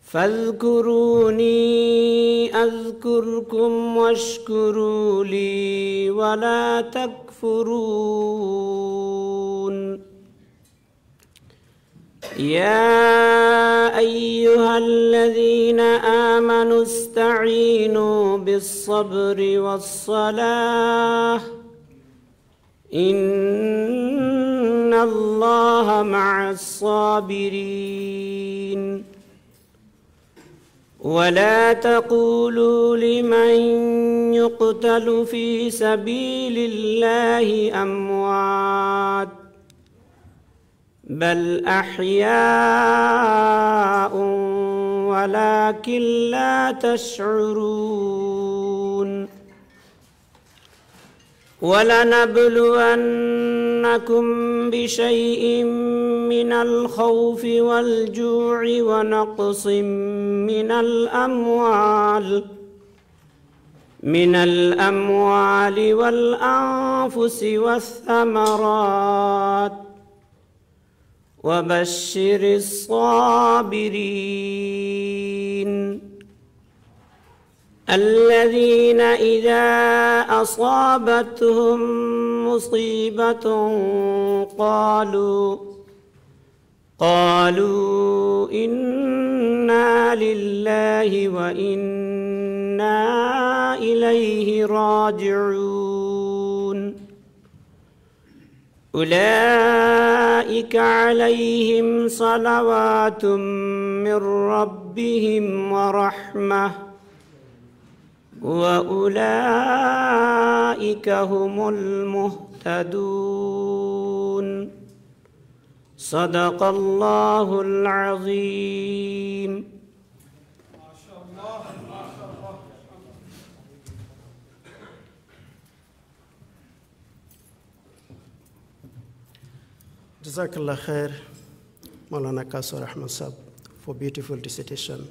فاذكروني أذكركم واشكروا لي ولا تكفرون يا أيها الذين آمنوا استعينوا بالصبر والصلاة إن الله مع الصابرين ولا تقولوا لمن يقتل في سبيل الله أموات بل أحياء ولكن لا تشعرون ولنبلونكم بشيء من الخوف والجوع ونقص من الأموال والأنفس والثمرات وبشر الصابرين الذين إذا أصابتهم مصيبة قالوا إنا لله وإنا إليه راجعون أولئك عليهم صلوات من ربهم ورحمة وأولئك هم المهتدون صدق الله العظيم. Jazakallah khair, Maulana Kasur Ahmad Sab, for beautiful dissertation.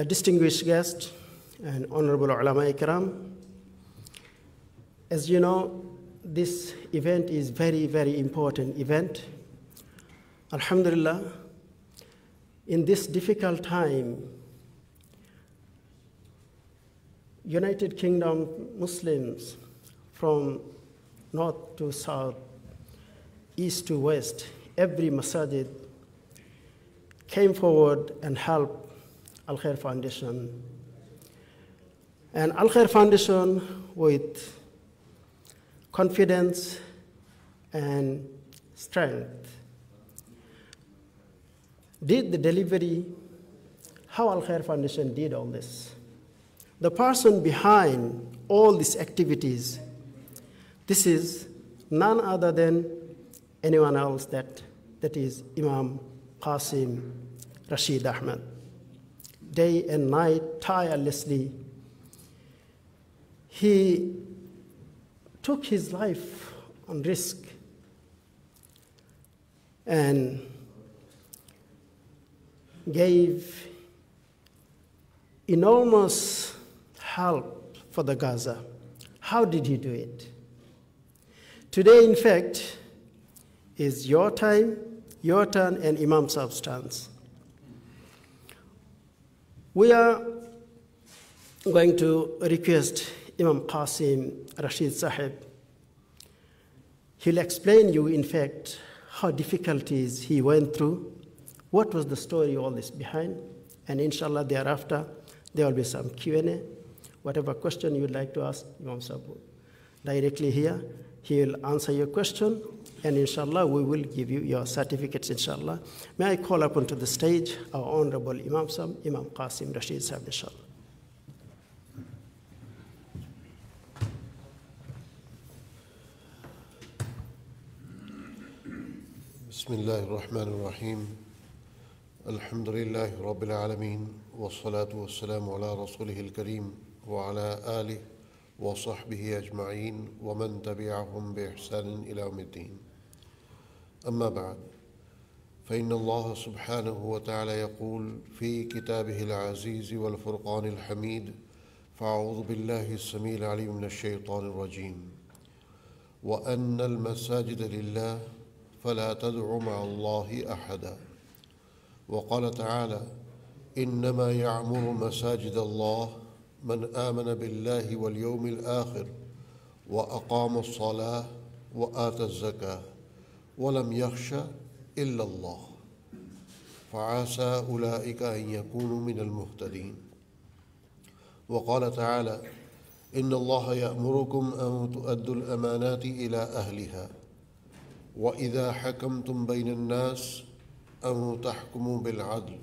Distinguished guests and honorable ulama ikram, as you know, this event is very, very important event. Alhamdulillah, in this difficult time, United Kingdom Muslims from north to south, east to west, every masajid came forward and helped Al Khair Foundation. And Al Khair Foundation, with confidence and strength, did the delivery. How Al Khair Foundation did all this. The person behind all these activities, this is none other than anyone else that is Imam Qasim Rashid Ahmed. Day and night, tirelessly, he took his life on risk and gave enormous help for the Gaza. How did he do it? Today, in fact, is your time, your turn, and Imam Sahib's turns. We are going to request Imam Qasim Rashid Sahib. He'll explain you, in fact, how difficulties he went through, what was the story, all this behind, and inshallah thereafter there will be some Q&A. Whatever question you'd like to ask Imam Sahib directly here, he will answer your question, and inshallah we will give you your certificates, inshallah. May I call up onto the stage our honorable Imam Sahib, Imam Qasim Rashid Sahib, inshallah. Bismillah ar-Rahman ar-Rahim. Alhamdulillah Rabbil Alameen. Wassalatu wassalamu ala Rasulih al-Kareem wa ala alihi wa sahbihi ajma'een wa man tabi'ahum bi ihsanin ila yawmiddin. Amma ba'd. فإن الله سبحانه وتعالى يقول في كتابه العزيز والفرقان الحميد فأعوذ بالله السميع العليم من الشيطان الرجيم وأن المساجد لله فلا تدع مع الله أحدا وقال تعالى إنما يعمر مساجد الله من آمن بالله واليوم الآخر وأقام الصلاة وآتى الزكاة ولم يخش إلا الله فعسى أولئك أن يكونوا من المهتدين وقال تعالى إن الله يأمركم أن تؤدوا الأمانات إلى أهلها وإذا حكمتم بين الناس أن تحكموا بالعدل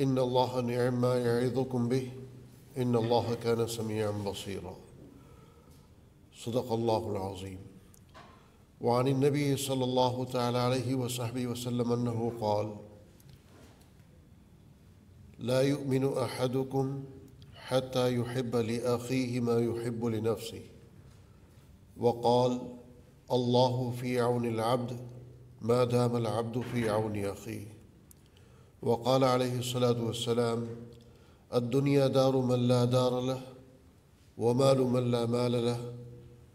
إن الله نعم ما يعظكم به إن الله كان سميعا بصيرا صدق الله العظيم وعن النبي صلى الله تعالى عليه وصحبه وسلم أنه قال لا يؤمن أحدكم حتى يحب لأخيه ما يحب لنفسه وقال الله في عون العبد ما دام العبد في عون أخيه وقال عليه الصلاة والسلام الدنيا دار من لا دار له ومال من لا مال له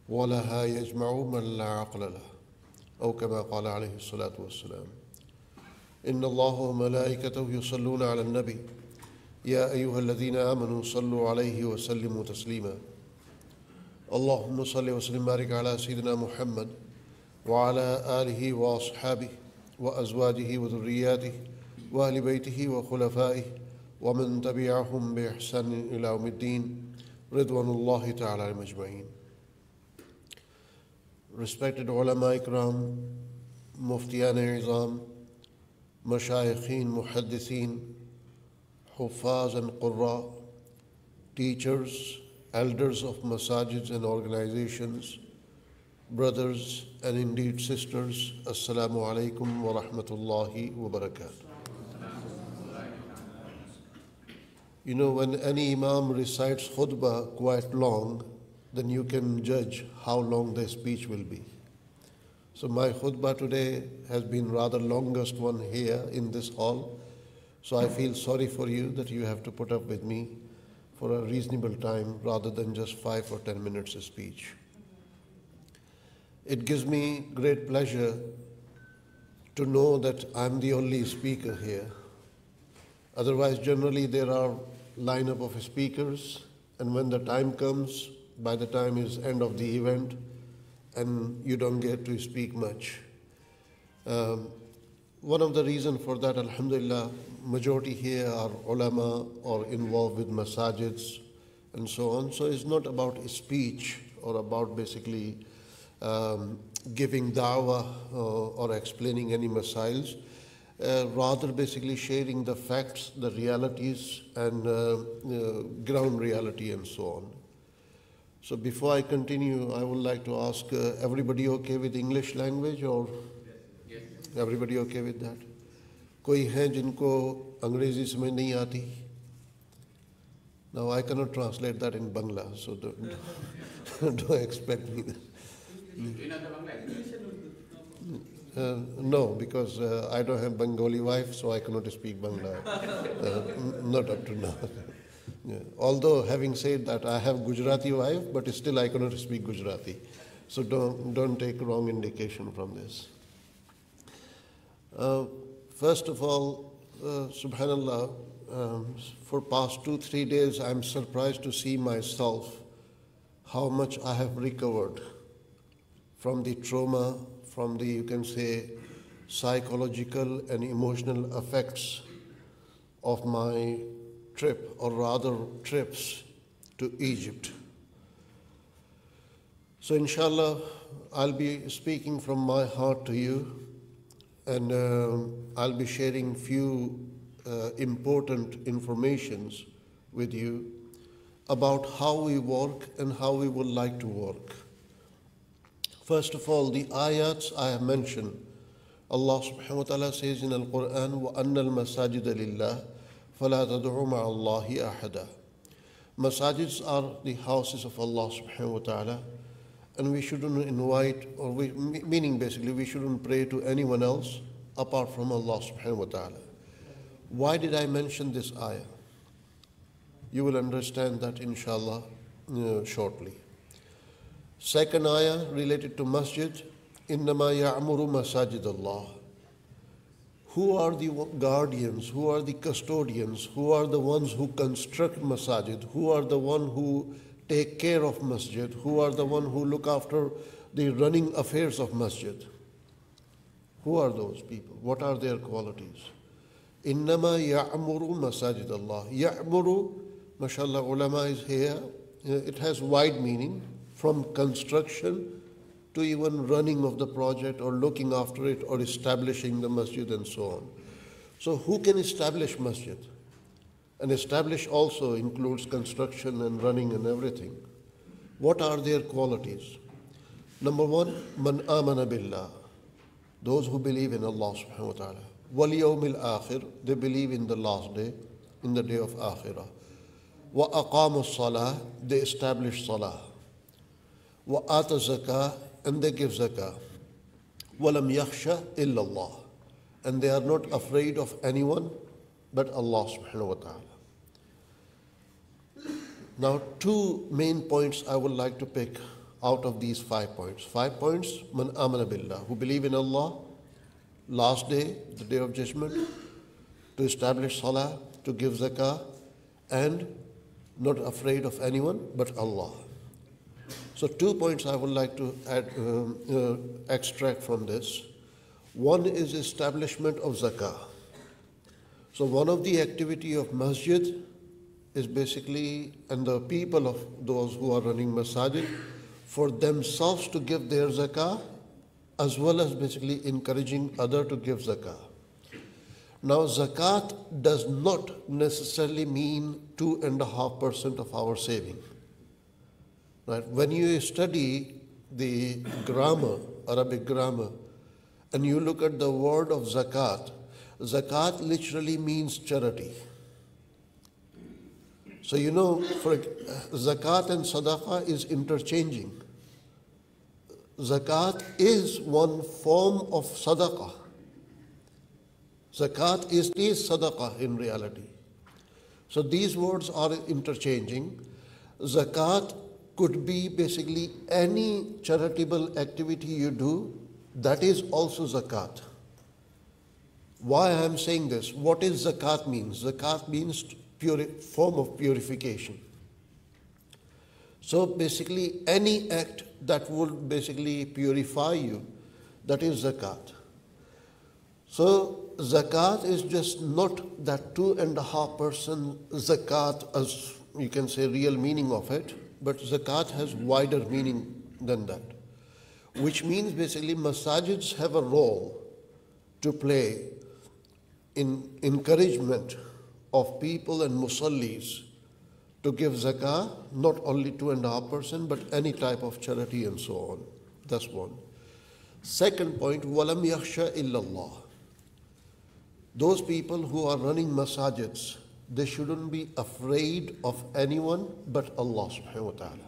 ولها يجمع من لا عقل له أو كما قال عليه الصلاة والسلام إن الله وملائكته يصلون على النبي يا أيها الذين آمنوا صلوا عليه وسلموا تسليما اللهم صل وسلم وبارك على سيدنا محمد وعلى آله وأصحابه وأزواجه وذرياته وأهل بيته وخلفائه ومن تبعهم بإحسان إلى يوم الدين رضوان الله تعالى عليهم أجمعين. Respected ulama ikram, muftiyan izam, mashayikhin, muhaddithin, huffaz and qurra, teachers, elders of masajids and organizations, brothers and indeed sisters, assalamu alaikum wa rahmatullahi wa barakatuh. You know, when any imam recites khutbah quite long, then you can judge how long the speech will be. So my khutbah today has been rather longest one here in this hall. So I feel sorry for you that you have to put up with me for a reasonable time rather than just 5 or 10 minutes of speech. It gives me great pleasure to know that I'm the only speaker here. Otherwise, generally there are lineup of speakers, and when the time comes, by the time is end of the event, and you don't get to speak much. One of the reasons for that, alhamdulillah, majority here are ulama or involved with masajids and so on. So it's not about speech or about basically giving da'wah or explaining any masails. Rather basically sharing the facts, the realities, and ground reality and so on. So before I continue, I would like to ask, everybody okay with English language or? Yes. Everybody okay with that? कोई हैं जिनको अंग्रेजी समझ नहीं आती? Now I cannot translate that in Bangla, so don't expect me. No, because I don't have Bengali wife, so I cannot speak Bangla. Not up to now. Yeah. Although having said that, I have Gujarati wife, but still I cannot speak Gujarati. So don't take wrong indication from this. First of all, subhanallah, for past 2-3 days, I'm surprised to see myself how much I have recovered from the trauma, from the, you can say, psychological and emotional effects of my trip, or rather trips to Egypt. So inshallah, I'll be speaking from my heart to you, and I'll be sharing few important informations with you about how we work and how we would like to work. First of all, the ayats I have mentioned, Allah subhanahu wa ta'ala says in Al-Quran, وَأَنَّ الْمَسَاجِدَ لِلَّهِ فَلَا تَدْعُوا مَعَ اللَّهِ أَحَدًا. Masajids are the houses of Allah subhanahu wa ta'ala, and we shouldn't invite, or meaning basically we shouldn't pray to anyone else apart from Allah subhanahu wa ta'ala. Why did I mention this ayah? You will understand that inshallah shortly. Second ayah related to masjid Innama ya'muru masajid Allah. Who are the guardians, who are the custodians, who are the ones who construct masajid, who are the one who take care of masjid, who are the one who look after the running affairs of masjid? Who are those people? What are their qualities? Innama ya'muru masajid Allah. Ya'muru, mashallah, ulama is here. It has wide meaning, from construction to even running of the project or looking after it or establishing the masjid and so on. So who can establish masjid? And establish also includes construction and running and everything. What are their qualities? Number one, man amana billah. Those who believe in Allah subhanahu wa ta'ala. Wal yawmil akhir, they believe in the last day, in the day of akhirah. Wa aqamu salah, they establish salah. Wa ata zakah, and they give zakah. Walam yakhsha illa Allah, and they are not afraid of anyone but Allah subhanahu wa ta'ala. Now, two main points I would like to pick out of these 5 points. 5 points, man amana billah, who believe in Allah, last day, the day of judgment, to establish salah, to give zakah, and not afraid of anyone but Allah. So 2 points I would like to extract from this. One is establishment of zakah. So one of the activity of masjid is basically, and the people of those who are running masajid, for themselves to give their zakah, as well as basically encouraging other to give zakah. Now zakat does not necessarily mean 2.5% of our saving. Right? When you study the grammar, Arabic grammar, and you look at the word of zakat, zakat literally means charity. So you know, for zakat and sadaqah is interchanging. Zakat is one form of sadaqah. Zakat is sadaqah in reality. So these words are interchanging. Zakat could be basically any charitable activity you do, that is also zakat. Why I am saying this? What is zakat means? Zakat means form of purification. So basically any act that would basically purify you, that is zakat. So zakat is just not that 2.5% zakat as you can say real meaning of it, but zakat has wider meaning than that. Which means basically masajids have a role to play in encouragement of people and musallis to give zakah, not only 2.5%, but any type of charity and so on. That's one. Second point, walam yakhsha illallah. Those people who are running masajids, they shouldn't be afraid of anyone but Allah subhanahu wa ta'ala.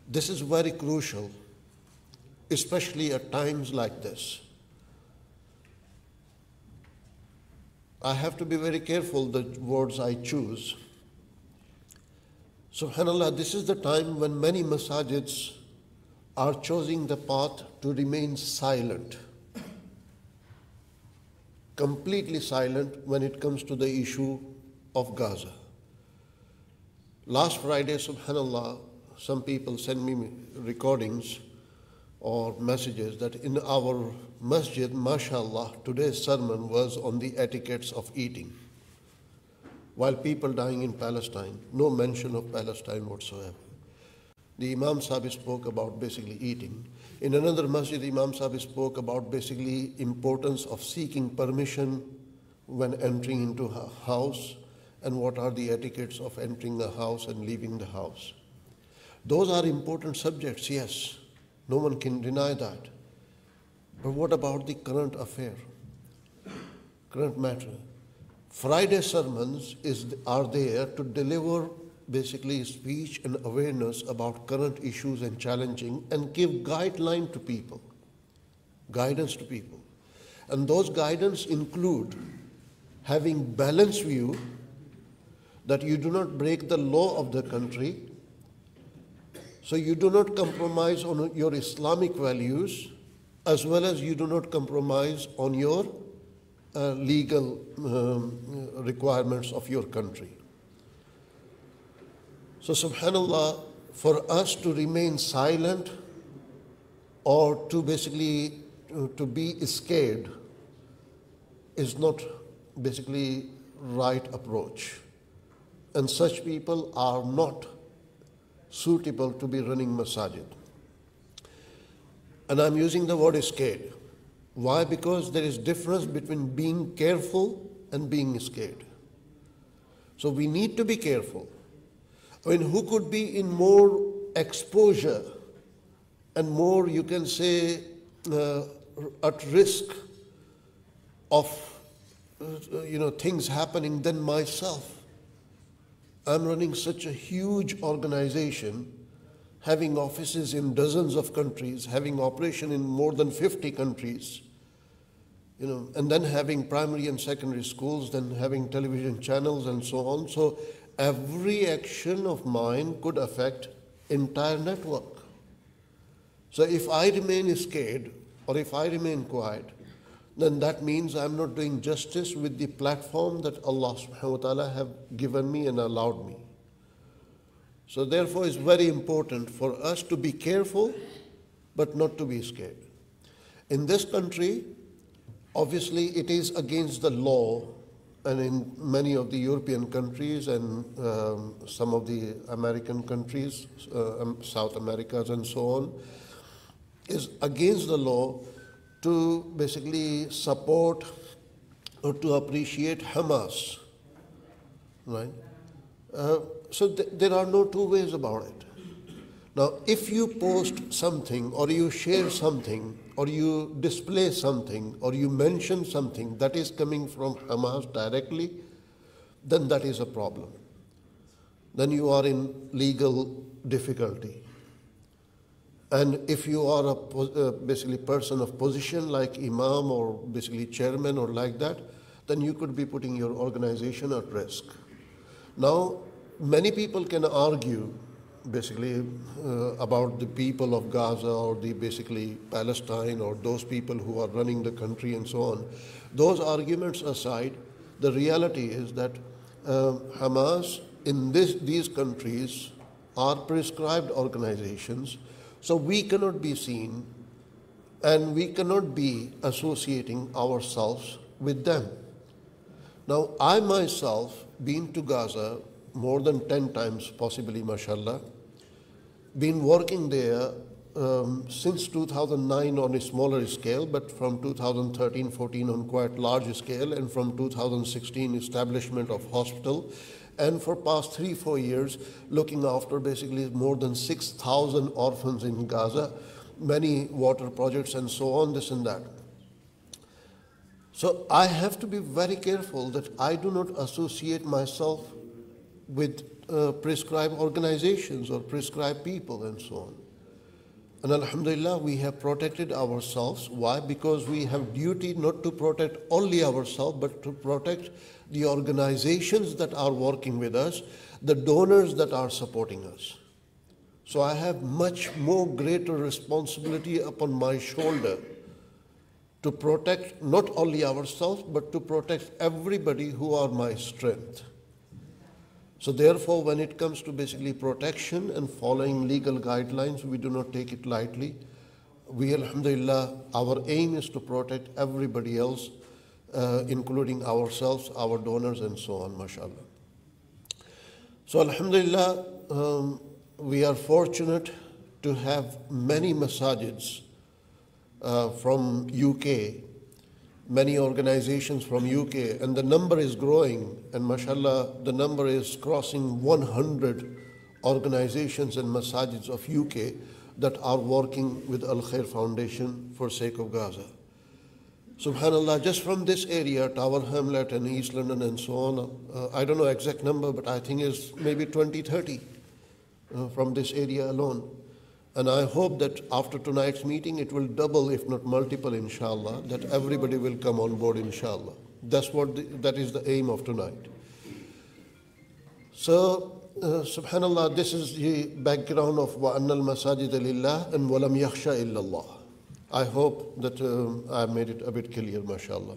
This is very crucial, especially at times like this. I have to be very careful the words I choose. Subhanallah, this is the time when many masajids are choosing the path to remain silent, completely silent when it comes to the issue of Gaza. Last Friday, subhanallah, some people send me recordings or messages that in our masjid, mashallah, today's sermon was on the etiquettes of eating. While people dying in Palestine, no mention of Palestine whatsoever. The Imam Sahib spoke about basically eating. In another masjid, Imam Sahib spoke about basically importance of seeking permission when entering into a house and what are the etiquettes of entering a house and leaving the house. Those are important subjects, yes. No one can deny that. But what about the current affair, current matter? Friday sermons are there to deliver basically speech and awareness about current issues and challenging and give guideline to people, guidance to people. And those guidance include having balanced view that you do not break the law of the country. So you do not compromise on your Islamic values, as well as you do not compromise on your legal requirements of your country. So subhanallah, for us to remain silent or to basically to be scared is not basically right approach. And such people are not suitable to be running masajid. And I'm using the word scared. Why? Because there is difference between being careful and being scared. So we need to be careful. I mean, who could be in more exposure and more, you can say, at risk of things happening than myself? I'm running such a huge organization, having offices in dozens of countries, having operation in more than 50 countries, and then having primary and secondary schools, then having television channels and so on. So every action of mine could affect entire network. So if I remain scared or if I remain quiet, then that means I'm not doing justice with the platform that Allah subhanahu wa ta'ala have given me and allowed me. So therefore it's very important for us to be careful but not to be scared. In this country, obviously it is against the law, and in many of the European countries and some of the American countries, South Americas and so on, is against the law to basically support or to appreciate Hamas, right? So there are no two ways about it. Now, if you post something or you share something or you display something or you mention something that is coming from Hamas directly, then that is a problem. Then you are in legal difficulty. And if you are a basically person of position like imam or basically chairman or like that, then you could be putting your organization at risk. Now, many people can argue basically about the people of Gaza or the basically Palestine or those people who are running the country and so on. Those arguments aside, the reality is that Hamas in these countries are prescribed organizations. So we cannot be seen and we cannot be associating ourselves with them. Now, I myself been to Gaza more than 10 times, possibly, mashallah, been working there since 2009 on a smaller scale, but from 2013-14 on quite large scale, and from 2016 establishment of hospital, and for past 3-4 years looking after basically more than 6,000 orphans in Gaza, many water projects and so on, this and that. So I have to be very careful that I do not associate myself with prescribed organizations or prescribed people and so on. And alhamdulillah, we have protected ourselves. Why? Because we have duty not to protect only ourselves, but to protect the organizations that are working with us, the donors that are supporting us. So I have much more greater responsibility upon my shoulder to protect not only ourselves, but to protect everybody who are my strength. So therefore, when it comes to basically protection and following legal guidelines, we do not take it lightly. We, alhamdulillah, our aim is to protect everybody else, including ourselves, our donors, and so on, mashallah. So alhamdulillah, we are fortunate to have many masajids from UK, many organizations from UK, and the number is growing, and mashallah, the number is crossing 100 organizations and masajids of UK that are working with Al Khair Foundation for sake of Gaza. Subhanallah, just from this area, Tower Hamlet and East London and so on, I don't know exact number, but I think it's maybe 20, 30 from this area alone. And I hope that after tonight's meeting, it will double, if not multiple, inshallah, that everybody will come on board, inshallah. That is the aim of tonight. So Subhanallah, this is the background of وَأَنَّ الْمَسَاجِدَ لِلَّهِ and وَلَمْ يَخْشَ إِلَّا اللَّهِ. I hope that I made it a bit clear, mashallah.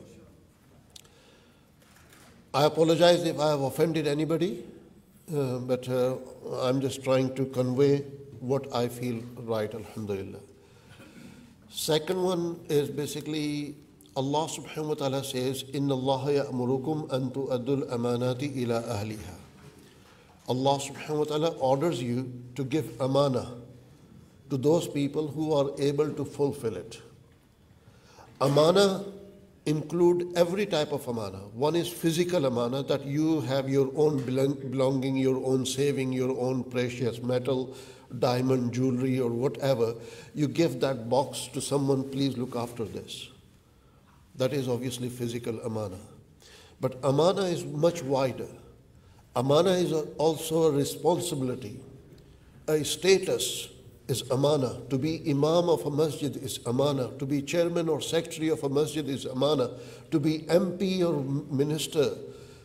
I apologize if I have offended anybody, but I'm just trying to convey what I feel right, alhamdulillah. Second one is basically Allah subhanahu wa ta'ala says, إِنَّ اللَّهَ يَأْمُرُكُمْ أَن تُؤَدُّوا الْأَمَانَاتِ إِلَىٰ أَهْلِهَا. Allah subhanahu wa ta'ala orders you to give amana to those people who are able to fulfill it. Amana include every type of amana. One is physical amana, that you have your own belonging, your own saving, your own precious metal, diamond, jewelry or whatever. You give that box to someone, please look after this. That is obviously physical amana. But amana is much wider. Amana is also a responsibility. A status is amana. To be imam of a masjid is amana. To be chairman or secretary of a masjid is amana. To be MP or minister,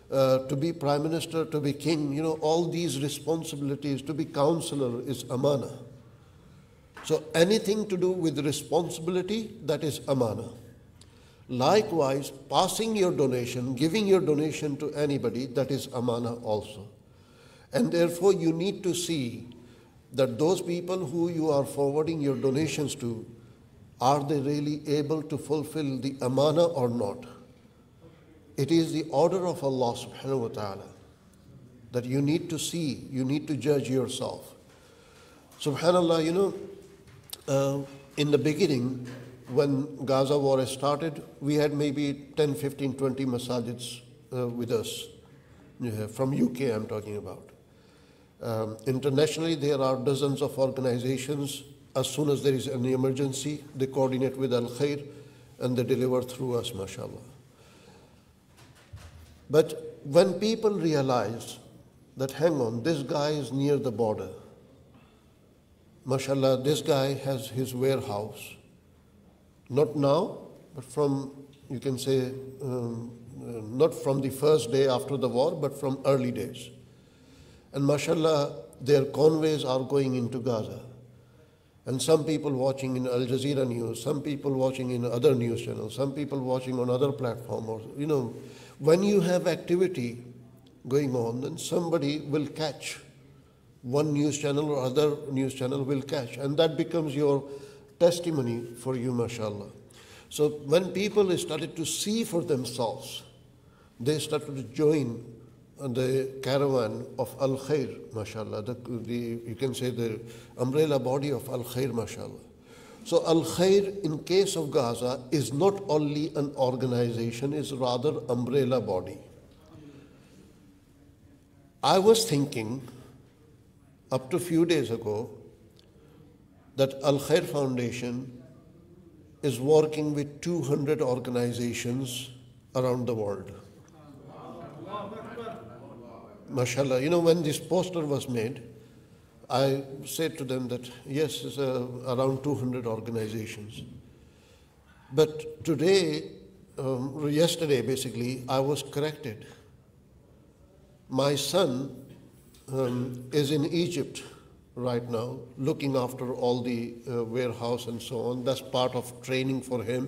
to be prime minister, to be king, all these responsibilities, to be counselor is amana. So anything to do with responsibility, that is amana. Likewise, passing your donation, giving your donation to anybody, that is amana also. And therefore you need to see that those people who you are forwarding your donations to, are they really able to fulfill the amana or not? It is the order of Allah subhanahu wa ta'ala that you need to see, you need to judge yourself. Subhanallah, in the beginning, when Gaza war started, we had maybe 10, 15, 20 masajids with us. From UK I'm talking about. Internationally, there are dozens of organizations. As soon as there is any emergency, they coordinate with Al Khair and they deliver through us, mashallah. But when people realize that, hang on, this guy is near the border, mashallah, this guy has his warehouse, not now, but from, you can say, not from the first day after the war, but from early days. And mashallah, their convoys are going into Gaza. And some people watching in Al Jazeera news, some people watching in other news channels, some people watching on other platforms. When you have activity going on, then somebody will catch. One news channel or other news channel will catch. And that becomes your testimony for you, mashallah. So when people started to see for themselves, they started to join the caravan of Al Khair, mashallah. You can say the umbrella body of Al Khair, mashallah. So Al Khair, in case of Gaza, is not only an organization, is rather umbrella body. I was thinking up to a few days ago that Al Khair Foundation is working with 200 organizations around the world. Mashallah, when this poster was made, I said to them that yes, it's around 200 organizations. But today, yesterday basically, I was corrected. My son is in Egypt right now, looking after all the warehouse and so on. That's part of training for him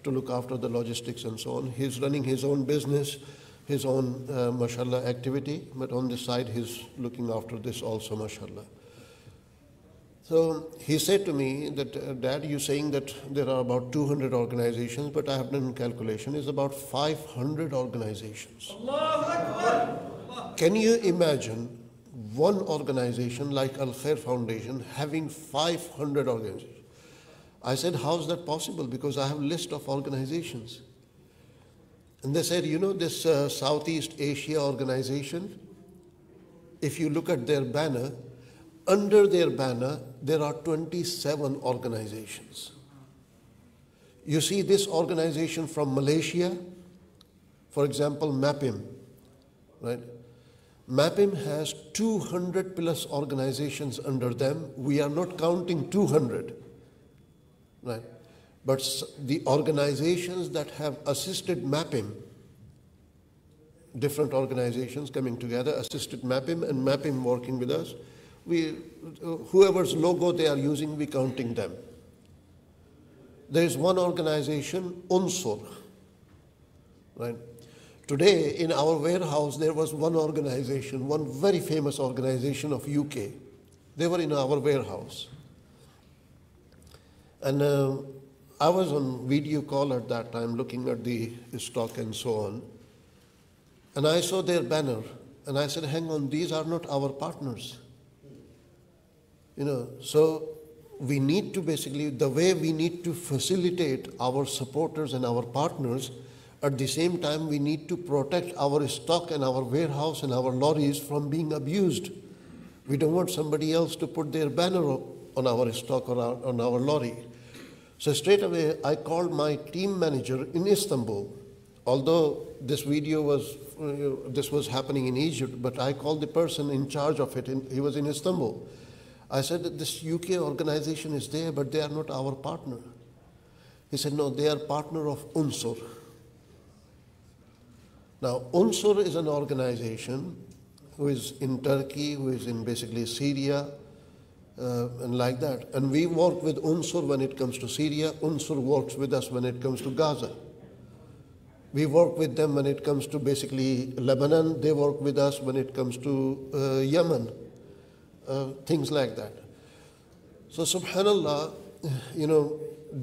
to look after the logistics and so on. He's running his own business, his own, mashallah, activity, but on the side he's looking after this also, mashallah. So he said to me that, Dad, you're saying that there are about 200 organizations, but I have done calculation, it's about 500 organizations. Can you imagine one organization like Al Khair Foundation having 500 organizations? I said, how's that possible? Because I have a list of organizations. And they said, this Southeast Asia organization, if you look at their banner, under their banner, there are 27 organizations. You see this organization from Malaysia, for example, MAPIM, right? MAPIM has 200 plus organizations under them. We are not counting 200, right? But the organizations that have assisted MAPIM, different organizations coming together, assisted MAPIM and MAPIM working with us. Whoever's logo they are using, we counting them. There is one organization, UNSUR, right? Today in our warehouse there was one organization, one very famous organization of UK. They were in our warehouse. And I was on video call at that time looking at the stock and so on. And I saw their banner and I said, hang on, these are not our partners. So we need to basically, the way we need to facilitate our supporters and our partners, at the same time we need to protect our stock and our warehouse and our lorries from being abused. We don't want somebody else to put their banner on our stock or on our lorry. So straight away I called my team manager in Istanbul. Although this video was, this was happening in Egypt, but I called the person in charge of it, he was in Istanbul. I said that this UK organization is there, but they are not our partner. He said, no, they are partner of UNSUR. Now, UNSUR is an organization who is in Turkey, who is in basically Syria, and like that. And we work with UNSUR when it comes to Syria. UNSUR works with us when it comes to Gaza. We work with them when it comes to basically Lebanon. They work with us when it comes to Yemen. Things like that. So subhanallah,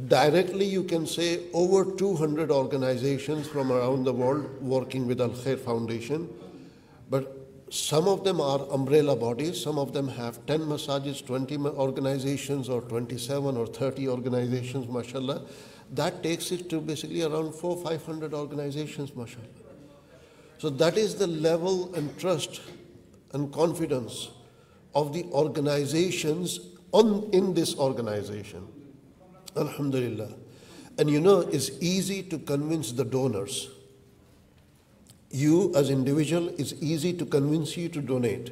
directly you can say over 200 organizations from around the world working with Al Khair Foundation, but some of them are umbrella bodies, some of them have 10 masajids, 20 organizations or 27 or 30 organizations, mashallah. That takes it to basically around 400-500 organizations, mashallah. So that is the level and trust and confidence of the organizations in this organization. Alhamdulillah. And it's easy to convince the donors. You as individual, it's easy to convince you to donate,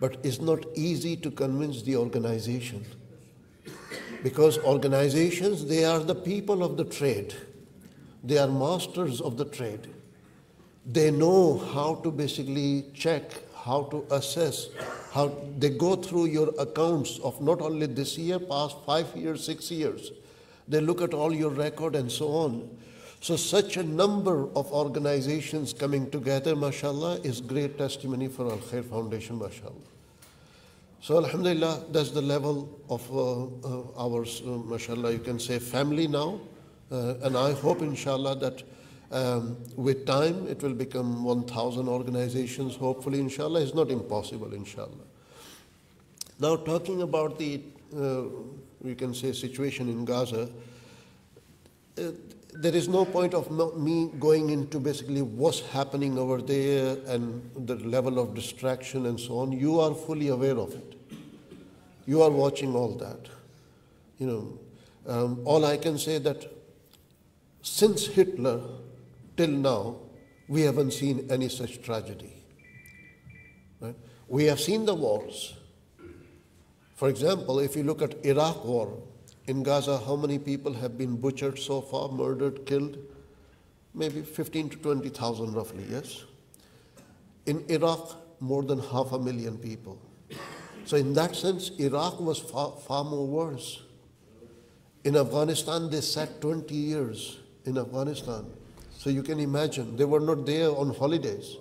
but it's not easy to convince the organization. Because organizations, they are the people of the trade. They are masters of the trade. They know how to basically check, how to assess, how they go through your accounts of not only this year, past 5 years, 6 years. They look at all your record and so on. So such a number of organizations coming together, mashallah, is great testimony for Al Khair Foundation, mashallah. So alhamdulillah, that's the level of our, mashallah, you can say family now. And I hope, inshallah, that with time it will become 1,000 organizations, hopefully, inshallah. It's not impossible, inshallah. Now talking about the, we can say, situation in Gaza, there is no point of me going into basically what's happening over there and the level of distraction and so on. You are fully aware of it. You are watching all that. All I can say that since Hitler till now, we haven't seen any such tragedy. Right? We have seen the wars. For example, if you look at Iraq war, in Gaza, how many people have been butchered so far, murdered, killed? Maybe 15 to 20,000 roughly, yes? In Iraq, more than 500,000 people. So in that sense, Iraq was far more worse. In Afghanistan, they sat 20 years in Afghanistan. So you can imagine, they were not there on holidays.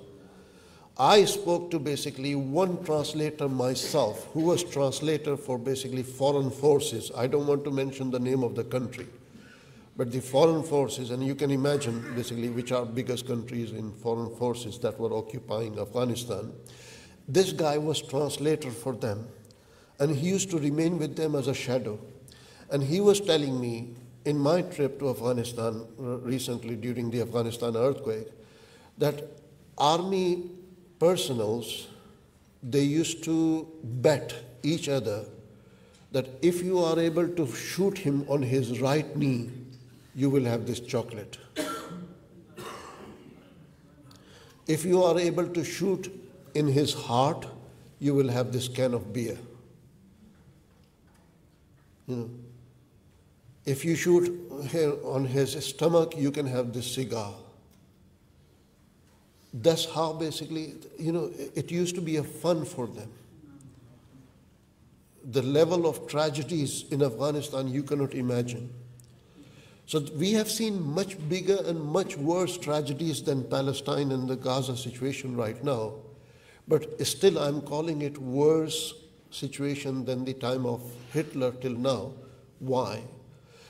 I spoke to basically one translator myself, who was translator for basically foreign forces. I don't want to mention the name of the country, but the foreign forces, and you can imagine basically which are biggest countries in foreign forces that were occupying Afghanistan. This guy was translator for them, and he used to remain with them as a shadow. And he was telling me in my trip to Afghanistan recently during the Afghanistan earthquake that army personals, they used to bet each other that if you are able to shoot him on his right knee, you will have this chocolate. If you are able to shoot in his heart, you will have this can of beer. If you shoot here on his stomach, you can have this cigar. That's how basically, it used to be a fun for them. The level of tragedies in Afghanistan you cannot imagine. So we have seen much bigger and much worse tragedies than Palestine and the Gaza situation right now. But still I'm calling it worse situation than the time of Hitler till now. Why?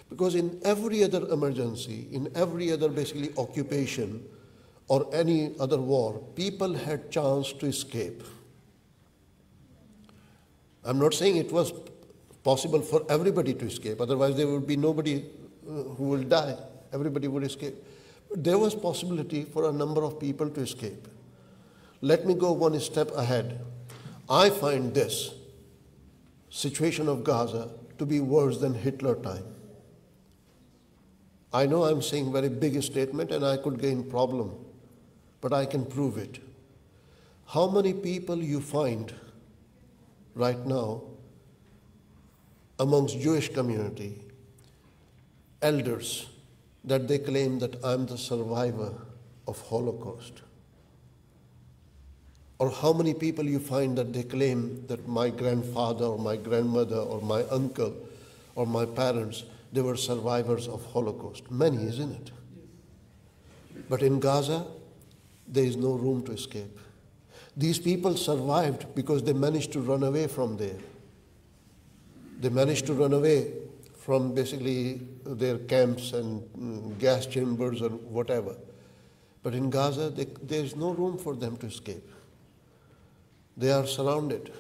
Because in every other emergency, in every other basically occupation or any other war, people had chance to escape. I'm not saying it was possible for everybody to escape, otherwise there would be nobody who will die. Everybody would escape. But there was possibility for a number of people to escape. Let me go one step ahead. I find this situation of Gaza to be worse than Hitler time. I know I'm saying very big statement and I could gain problem, but I can prove it. How many people you find right now amongst Jewish community, elders, that they claim that I'm the survivor of Holocaust? Or how many people you find that they claim that my grandfather or my grandmother or my uncle or my parents, they were survivors of Holocaust? Many, isn't it? But in Gaza, there is no room to escape. These people survived because they managed to run away from there. They managed to run away from basically their camps and gas chambers or whatever. But in Gaza, there is no room for them to escape. They are surrounded.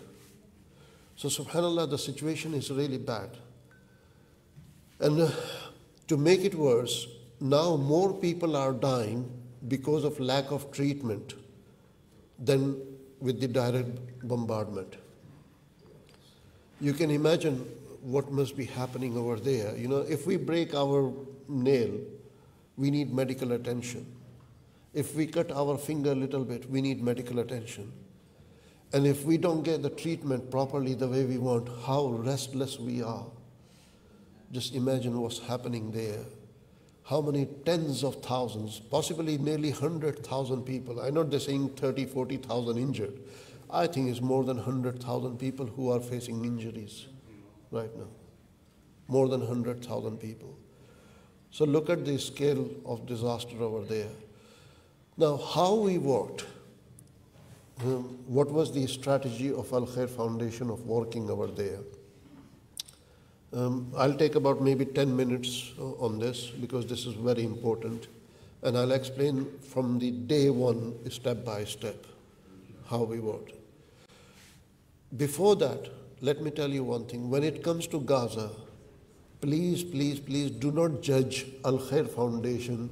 So subhanAllah, the situation is really bad. And to make it worse, now more people are dying because of lack of treatment than with the direct bombardment. You can imagine what must be happening over there. If we break our nail, we need medical attention. If we cut our finger a little bit, we need medical attention. And if we don't get the treatment properly the way we want, how restless we are. Just imagine what's happening there. How many tens of thousands, possibly nearly 100,000 people. I know they're saying 30, 40,000 injured. I think it's more than 100,000 people who are facing injuries right now. More than 100,000 people. So look at the scale of disaster over there. Now, how we worked. What was the strategy of Al Khair Foundation of working over there? I'll take about maybe 10 minutes on this because this is very important. And I'll explain from the day one, step by step, how we worked. Before that, let me tell you one thing. When it comes to Gaza, please, please, please do not judge Al Khair Foundation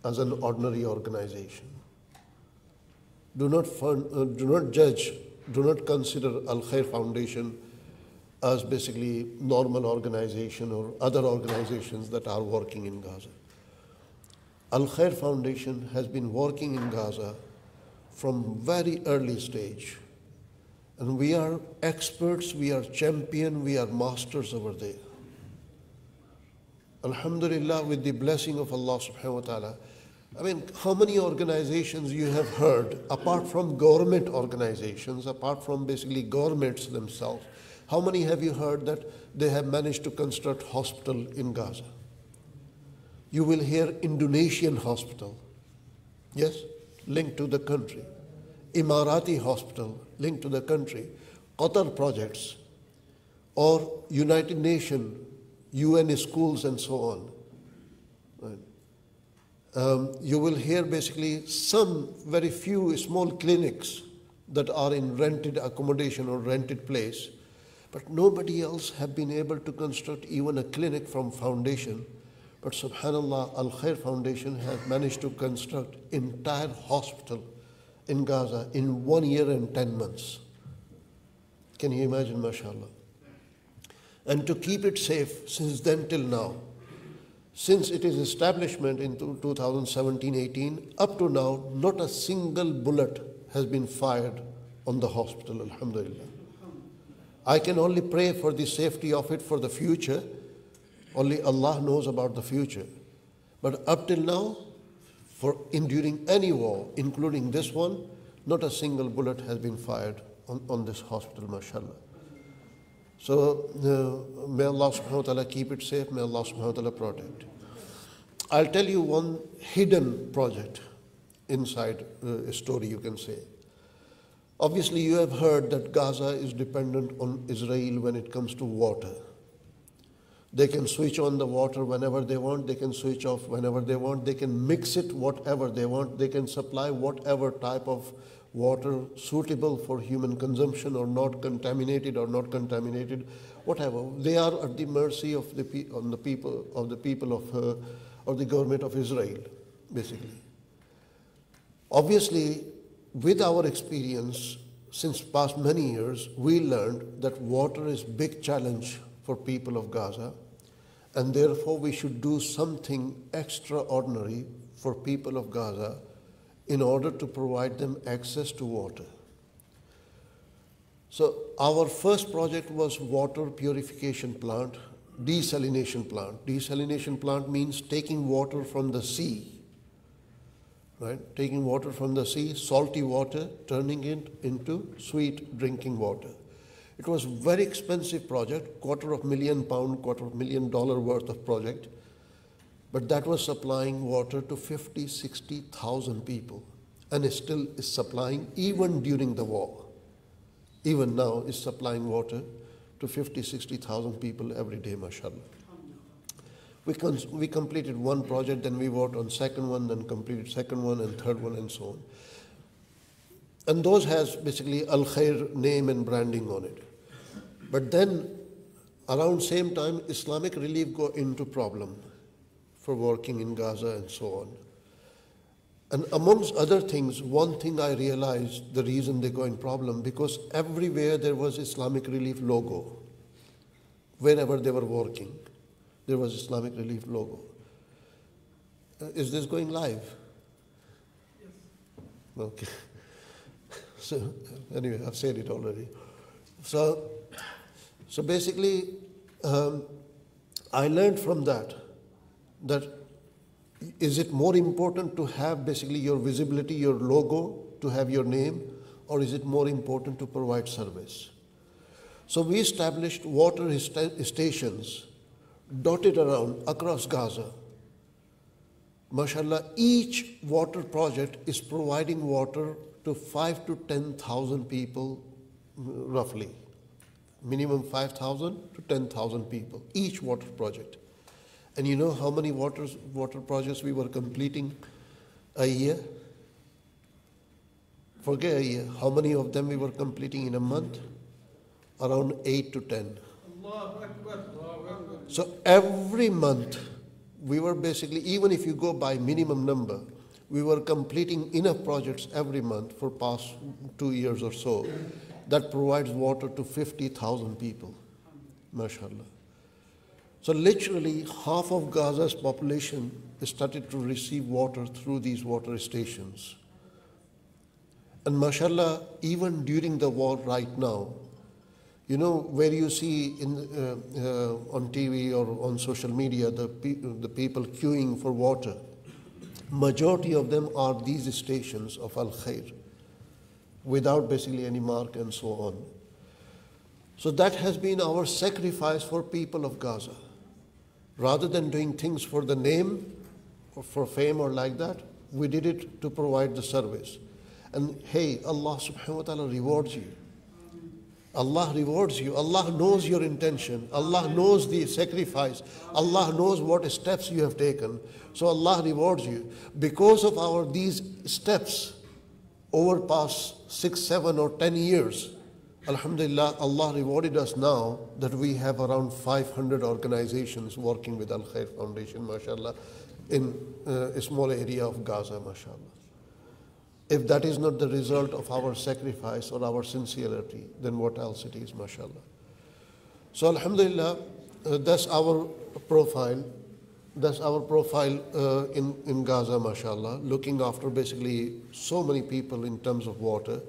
as an ordinary organization. Do not judge, do not consider Al Khair Foundation as basically normal organization or other organizations that are working in Gaza. Al Khair Foundation has been working in Gaza from very early stage. And we are experts, we are champion, we are masters over there. Alhamdulillah, with the blessing of Allah subhanahu wa ta'ala. I mean, how many organizations you have heard, apart from government organizations, apart from basically governments themselves, how many have you heard that they have managed to construct hospital in Gaza? You will hear Indonesian hospital, yes, linked to the country. Emirati hospital, linked to the country. Qatar projects, or United Nations, UN schools and so on. Right. You will hear basically some very few small clinics that are in rented accommodation or rented place, but nobody else have been able to construct even a clinic from foundation. But subhanallah, Al Khair Foundation has managed to construct entire hospital in Gaza in 1 year and 10 months. Can you imagine, mashallah? And to keep it safe since then till now, since its establishment in 2017-18, up to now, not a single bullet has been fired on the hospital, alhamdulillah. I can only pray for the safety of it for the future. Only Allah knows about the future. But up till now, during any war, including this one, not a single bullet has been fired on this hospital, mashallah. So may Allah subhanahu wa ta'ala keep it safe, may Allah subhanahu wa ta'ala protect. I'll tell you one hidden project inside a story, you can say. Obviously, you have heard that Gaza is dependent on Israel when it comes to water. They can switch on the water whenever they want, they can switch off whenever they want, they can mix it whatever they want, they can supply whatever type of water suitable for human consumption or not contaminated, whatever. They are at the mercy of the people of the government of Israel, basically. Obviously, with our experience since past many years, we learned that water is a big challenge for people of Gaza, and therefore we should do something extraordinary for people of Gaza in order to provide them access to water. So our first project was water purification plant, desalination plant. Desalination plant means taking water from the sea, right? Taking water from the sea, salty water, turning it into sweet drinking water. It was a very expensive project, £250,000, $250,000 worth of project, but that was supplying water to 50, 60,000 people, and it still is supplying even during the war. Even now is supplying water to 50, 60,000 people every day, mashallah. We completed one project, then we worked on second one, then completed second one and third one and so on. And those has basically Al Khair name and branding on it. But then around same time, Islamic Relief got into problem for working in Gaza and so on. And amongst other things, one thing I realized, the reason they go in problem, because everywhere there was Islamic Relief logo. Wherever they were working, there was Islamic Relief logo. Is this going live? Yes. Okay. So anyway, I've said it already. So basically, I learned from that is it more important to have basically your visibility, your logo, to have your name, or is it more important to provide service? So we established water stations dotted around across Gaza. MashaAllah, each water project is providing water to 5,000 to 10,000 people, roughly. Minimum 5,000 to 10,000 people, each water project. And you know how many water projects we were completing a year? Forget a year. How many of them we were completing in a month? Around 8 to 10. So every month, we were basically, even if you go by minimum number, we were completing enough projects every month for past 2 years or so that provides water to 50,000 people, mashallah. So literally half of Gaza's population started to receive water through these water stations. And mashallah, even during the war right now, you know, where you see on TV or on social media the people queuing for water, majority of them are these stations of Al Khair, without basically any mark and so on. So that has been our sacrifice for people of Gaza. Rather than doing things for the name or for fame or like that, we did it to provide the service. And hey, Allah subhanahu wa ta'ala rewards you. Allah rewards you. Allah knows your intention. Allah knows the sacrifice. Allah knows what steps you have taken. So Allah rewards you. Because of these steps over past 6, 7 or 10 years, alhamdulillah, Allah rewarded us now that we have around 500 organizations working with Al Khair Foundation, mashallah, in a small area of Gaza, mashallah. If that is not the result of our sacrifice or our sincerity, then what else it is, mashallah. So alhamdulillah, that's our profile. That's our profile in Gaza, mashallah, looking after basically so many people in terms of water.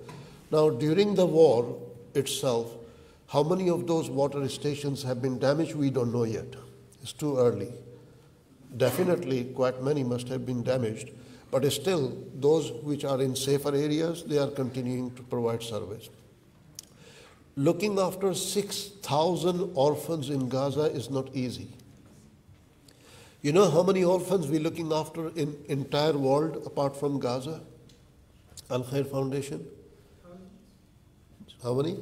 Now, during the war itself, how many of those water stations have been damaged, we don't know yet. It's too early. Definitely, quite many must have been damaged. But still, those which are in safer areas, they are continuing to provide service. Looking after 6,000 orphans in Gaza is not easy. You know how many orphans we're looking after in entire world apart from Gaza? Al Khair Foundation? How many?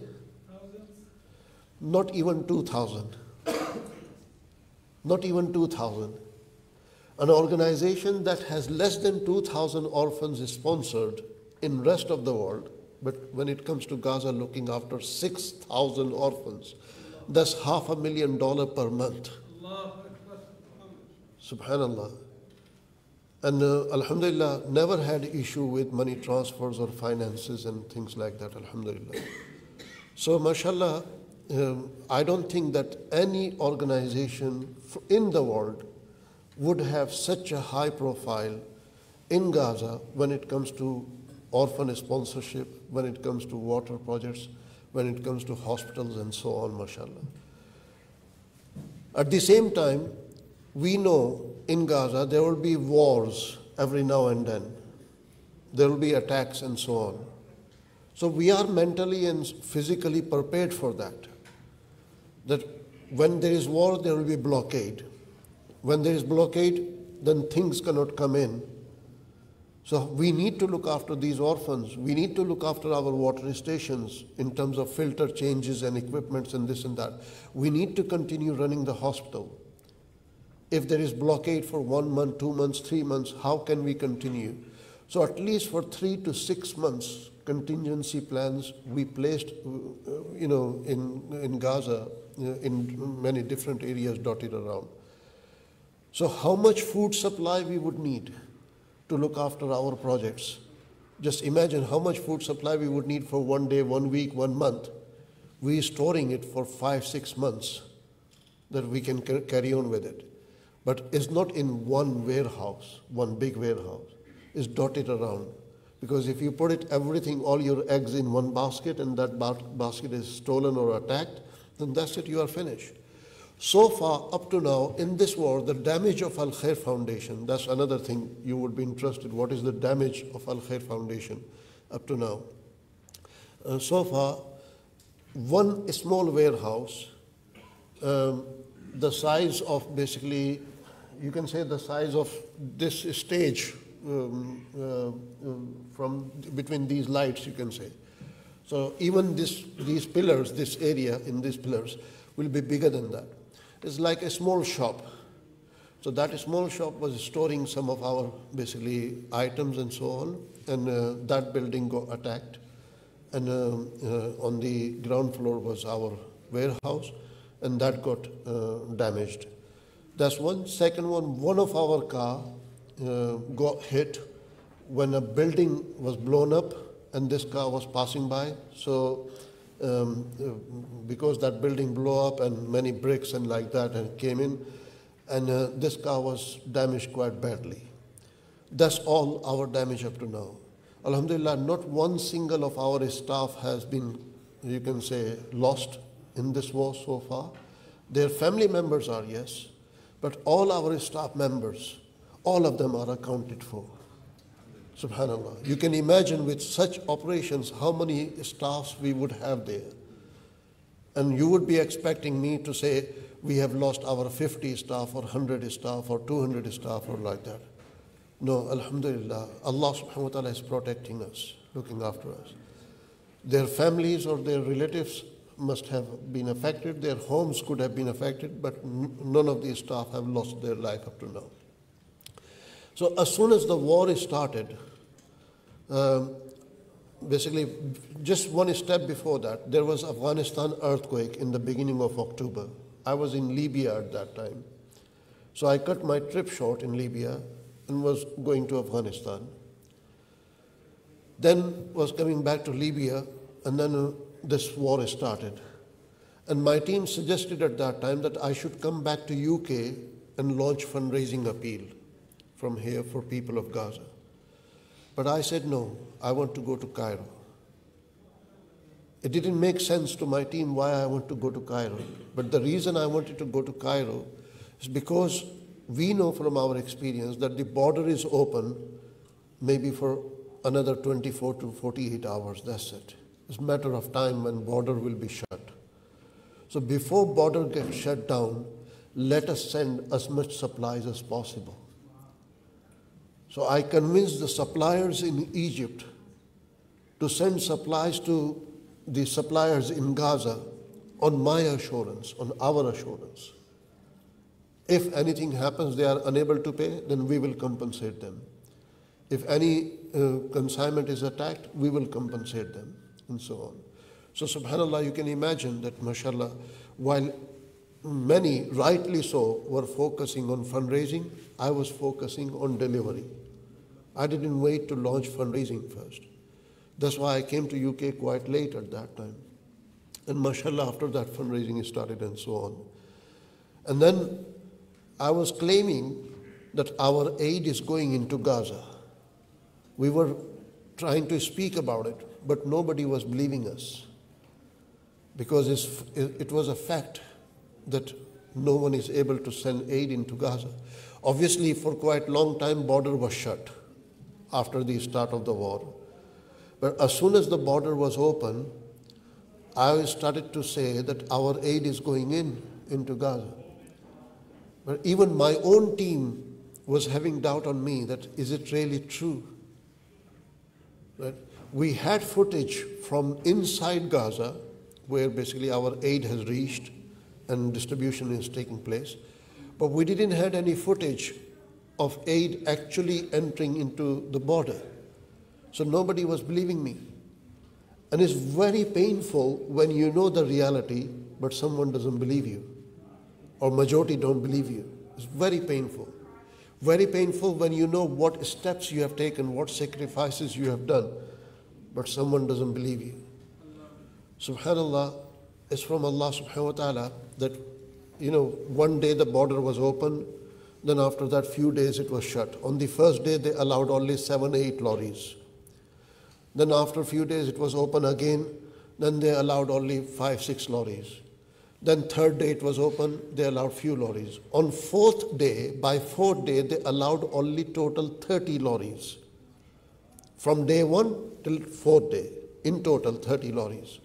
Thousands. Not even 2,000. Not even 2,000. An organization that has less than 2,000 orphans is sponsored in rest of the world, but when it comes to Gaza, looking after 6,000 orphans, that's $500,000 per month. Subhanallah. And alhamdulillah, never had issue with money transfers or finances and things like that, alhamdulillah. So mashallah, I don't think that any organization in the world would have such a high profile in Gaza when it comes to orphan sponsorship, when it comes to water projects, when it comes to hospitals and so on, mashallah. At the same time, we know in Gaza there will be wars every now and then. There will be attacks and so on. So we are mentally and physically prepared for that. That when there is war, there will be blockade. When there is blockade, then things cannot come in. So we need to look after these orphans. We need to look after our water stations in terms of filter changes and equipments and this and that. We need to continue running the hospital. If there is blockade for 1 month, 2 months, 3 months, how can we continue? So at least for 3 to 6 months, contingency plans we placed, in Gaza, in many different areas dotted around. So how much food supply we would need to look after our projects? Just imagine how much food supply we would need for 1 day, 1 week, 1 month. We are storing it for 5, 6 months that we can carry on with it. But it's not in one warehouse, one big warehouse. It's dotted around. Because if you put everything, all your eggs in one basket, and that basket is stolen or attacked, then that's it, you are finished. So far, up to now, in this war, the damage of Al Khair Foundation, that's another thing you would be interested. What is the damage of Al Khair Foundation up to now? So far, one small warehouse, the size of basically, you can say the size of this stage from between these lights, you can say. So even these pillars, this area in these pillars will be bigger than that. It's like a small shop. So that small shop was storing some of our basically items and so on, and that building got attacked. And on the ground floor was our warehouse, and that got damaged. That's one. Second one of our car got hit when a building was blown up and this car was passing by. So because that building blew up and many bricks and like that and came in, and this car was damaged quite badly. That's all our damage up to now. Alhamdulillah, not one single of our staff has been, you can say, lost in this war so far. Their family members are, yes, but all our staff members, all of them are accounted for. Subhanallah. You can imagine with such operations how many staffs we would have there. And you would be expecting me to say we have lost our 50 staff or 100 staff or 200 staff or like that. No, alhamdulillah, Allah subhanahu wa ta'ala is protecting us, looking after us. Their families or their relatives must have been affected, their homes could have been affected, but none of these staff have lost their life up to now. So as soon as the war started, basically just one step before that, there was Afghanistan earthquake in the beginning of October. I was in Libya at that time. So I cut my trip short in Libya and was going to Afghanistan. Then was coming back to Libya, and then this war started. And my team suggested at that time that I should come back to UK and launch fundraising appeal from here for people of Gaza. But I said, no, I want to go to Cairo. It didn't make sense to my team why I want to go to Cairo. But the reason I wanted to go to Cairo is because we know from our experience that the border is open maybe for another 24 to 48 hours, that's it. It's a matter of time when border will be shut. So before border gets shut down, let us send as much supplies as possible. So I convinced the suppliers in Egypt to send supplies to the suppliers in Gaza on my assurance, on our assurance. If anything happens, they are unable to pay, then we will compensate them. If any consignment is attacked, we will compensate them, and so on. So subhanAllah, you can imagine that, mashallah, while many, rightly so, were focusing on fundraising, I was focusing on delivery. I didn't wait to launch fundraising first. That's why I came to UK quite late at that time. And mashallah, after that fundraising started and so on. And then I was claiming that our aid is going into Gaza. We were trying to speak about it, but nobody was believing us. Because it was a fact that no one is able to send aid into Gaza. Obviously, for quite a long time, border was shut after the start of the war. But as soon as the border was open, I started to say that our aid is going into Gaza. But even my own team was having doubt on me that is it really true? Right? We had footage from inside Gaza where basically our aid has reached and distribution is taking place. But we didn't have any footage of aid actually entering into the border. So nobody was believing me. And it's very painful when you know the reality, but someone doesn't believe you, or majority don't believe you. It's very painful. Very painful when you know what steps you have taken, what sacrifices you have done, but someone doesn't believe you. Subhanallah, it's from Allah subhanahu wa ta'ala that, one day the border was open, then after that few days it was shut. On the first day they allowed only 7-8 lorries. Then after a few days it was open again, then they allowed only 5-6 lorries. Then third day it was open, they allowed few lorries. On fourth day, by fourth day, they allowed only total 30 lorries. From day 1 till fourth day, in total 30 lorries.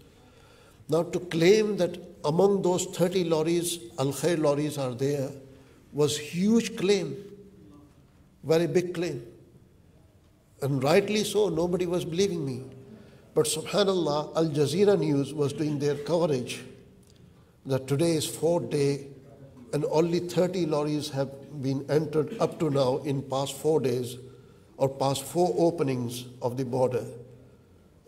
Now to claim that among those 30 lorries, Al-Khair lorries are there, was huge claim, very big claim. And rightly so, nobody was believing me. But subhanallah, Al Jazeera News was doing their coverage that today is fourth day and only 30 lorries have been entered up to now in past 4 days or past 4 openings of the border.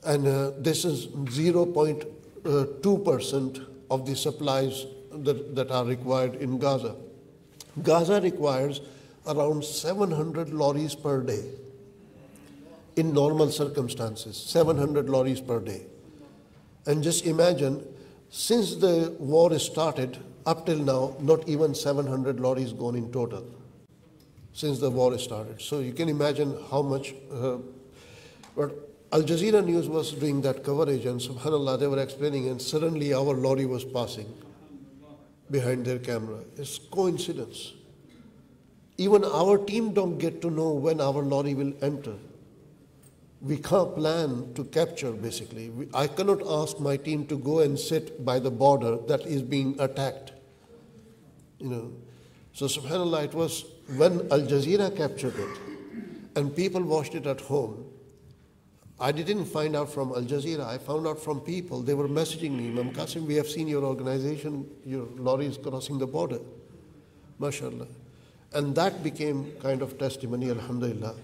And this is 0.2% of the supplies that are required in Gaza. Gaza requires around 700 lorries per day. In normal circumstances, 700 lorries per day. And just imagine, since the war started, up till now, not even 700 lorries gone in total, since the war started. So you can imagine how much, but Al Jazeera News was doing that coverage, and subhanAllah, they were explaining, and suddenly our lorry was passing behind their camera. It's coincidence. Even our team don't get to know when our lorry will enter. We can't plan to capture, basically. I cannot ask my team to go and sit by the border that is being attacked. So subhanAllah, it was when Al Jazeera captured it and people watched it at home. I didn't find out from Al Jazeera, I found out from people. They were messaging me, Imam Qasim, we have seen your organization, your lorry is crossing the border. MashaAllah. And that became kind of testimony, alhamdulillah.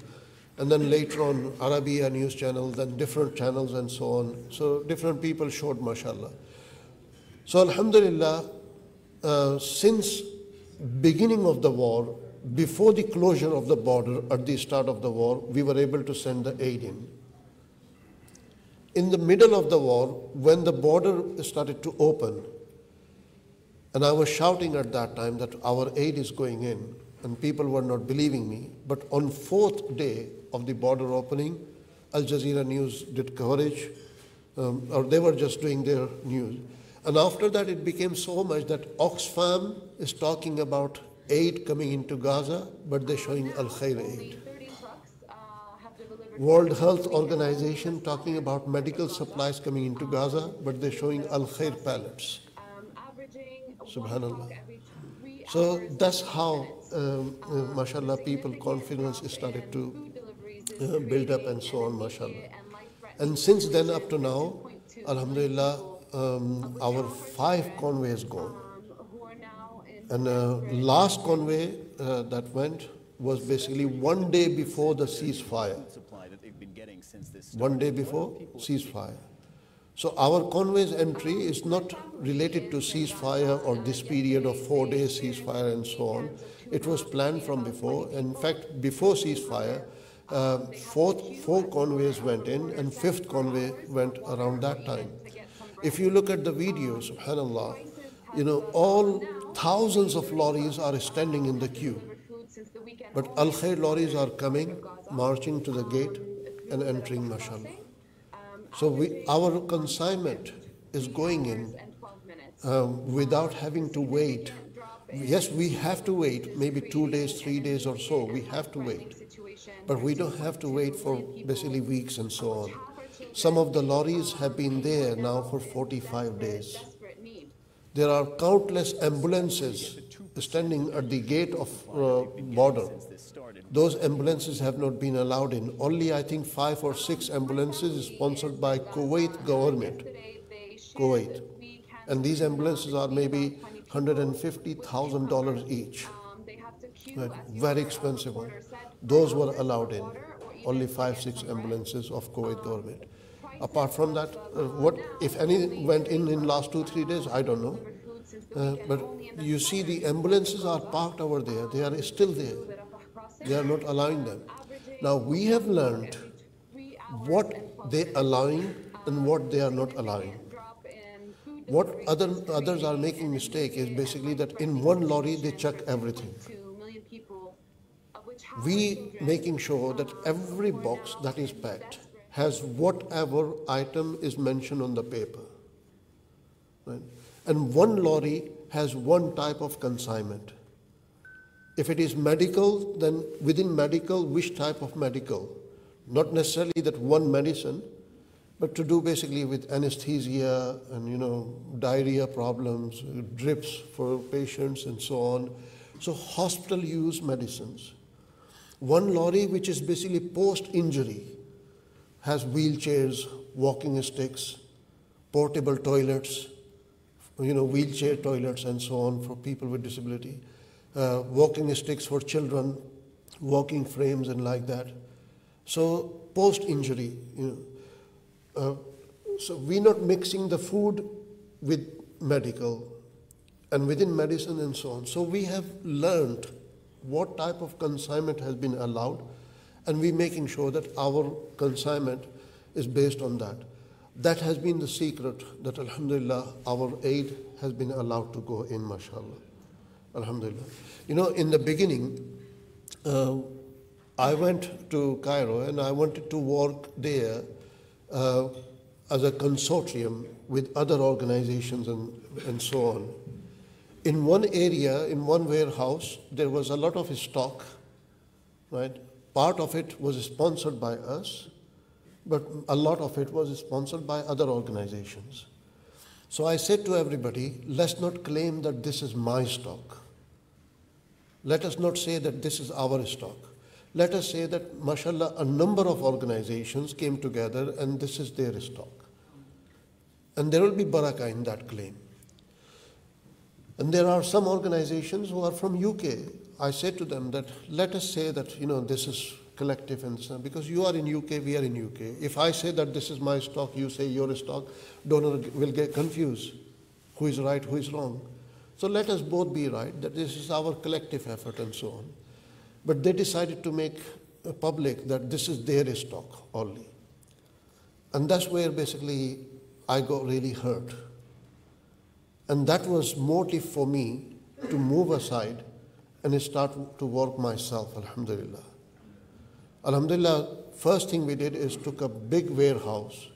And then later on, Arabiya news channel, then different channels and so on. So different people showed, mashallah. So alhamdulillah, since beginning of the war, before the closure of the border, at the start of the war, we were able to send the aid in. In the middle of the war, when the border started to open, and I was shouting at that time that our aid is going in, and people were not believing me. But on fourth day of the border opening, Al Jazeera News did coverage, or they were just doing their news. And after that, it became so much that Oxfam is talking about aid coming into Gaza, but they're showing Al Khair aid. 30 trucks have delivered World Health Organization talking about medical supplies coming into Gaza, but they're showing Al-Khair pallets. Subhanallah. So that's how, mashallah, people confidence started to build up and so on, mashallah. And since then up to now, alhamdulillah, our 5 convoys gone. And last convoy that went was basically 1 day before the ceasefire. 1 day before ceasefire. So our convoy's entry is not related to ceasefire or this period of 4 days ceasefire and so on. It was planned from before. In fact, before ceasefire, 4 convoys went in and 5th convoy went around that time. If you look at the video, subhanallah, all thousands of lorries are standing in the queue. But Al-Khair lorries are coming, marching to the gate and entering, mashallah. So our consignment is going in without having to wait. Yes, we have to wait, maybe 2 days, 3 days or so, we have to wait. But we don't have to wait for basically weeks and so on. Some of the lorries have been there now for 45 days. There are countless ambulances standing at the gate of border. Those ambulances have not been allowed in. Only I think 5 or 6 ambulances sponsored by Kuwait government. Kuwait. And these ambulances are maybe $150,000 each. Right. Very expensive one. Those were allowed in. Only 5, 6 ambulances of Kuwait government. Apart from that, what if any went in last 2, 3 days, I don't know. But you see the ambulances are parked over there. They are still there. They are not allowing them. Now we have learned what they are allowing and what they are not allowing. What others are making mistake is basically that in one lorry they check everything. We making sure that every box that is packed has whatever item is mentioned on the paper. Right? And one lorry has one type of consignment. If it is medical, then within medical, which type of medical? Not necessarily that one medicine, but to do basically with anesthesia and diarrhea problems, drips for patients and so on. So hospital use medicines. One lorry which is basically post-injury has wheelchairs, walking sticks, portable toilets, wheelchair toilets and so on for people with disability, walking sticks for children, walking frames and like that. So post-injury, so we're not mixing the food with medical and within medicine and so on. So we have learned what type of consignment has been allowed, and we're making sure that our consignment is based on that. That has been the secret that, alhamdulillah, our aid has been allowed to go in, mashallah. Alhamdulillah. In the beginning, I went to Cairo and I wanted to work there as a consortium with other organizations and so on. In one area, in one warehouse, there was a lot of stock, right? Part of it was sponsored by us, but a lot of it was sponsored by other organizations. So I said to everybody, let's not claim that this is my stock. Let us not say that this is our stock. Let us say that, mashallah, a number of organizations came together and this is their stock. And there will be barakah in that claim. And there are some organizations who are from UK. I said to them that let us say that, this is collective and so on, because you are in UK, we are in UK. If I say that this is my stock, you say your stock, donor will get confused. Who is right, who is wrong? So let us both be right, that this is our collective effort and so on. But they decided to make public that this is their stock only. And that's where basically I got really hurt. And that was motive for me to move aside and start to work myself, alhamdulillah. Alhamdulillah, first thing we did is took a big warehouse.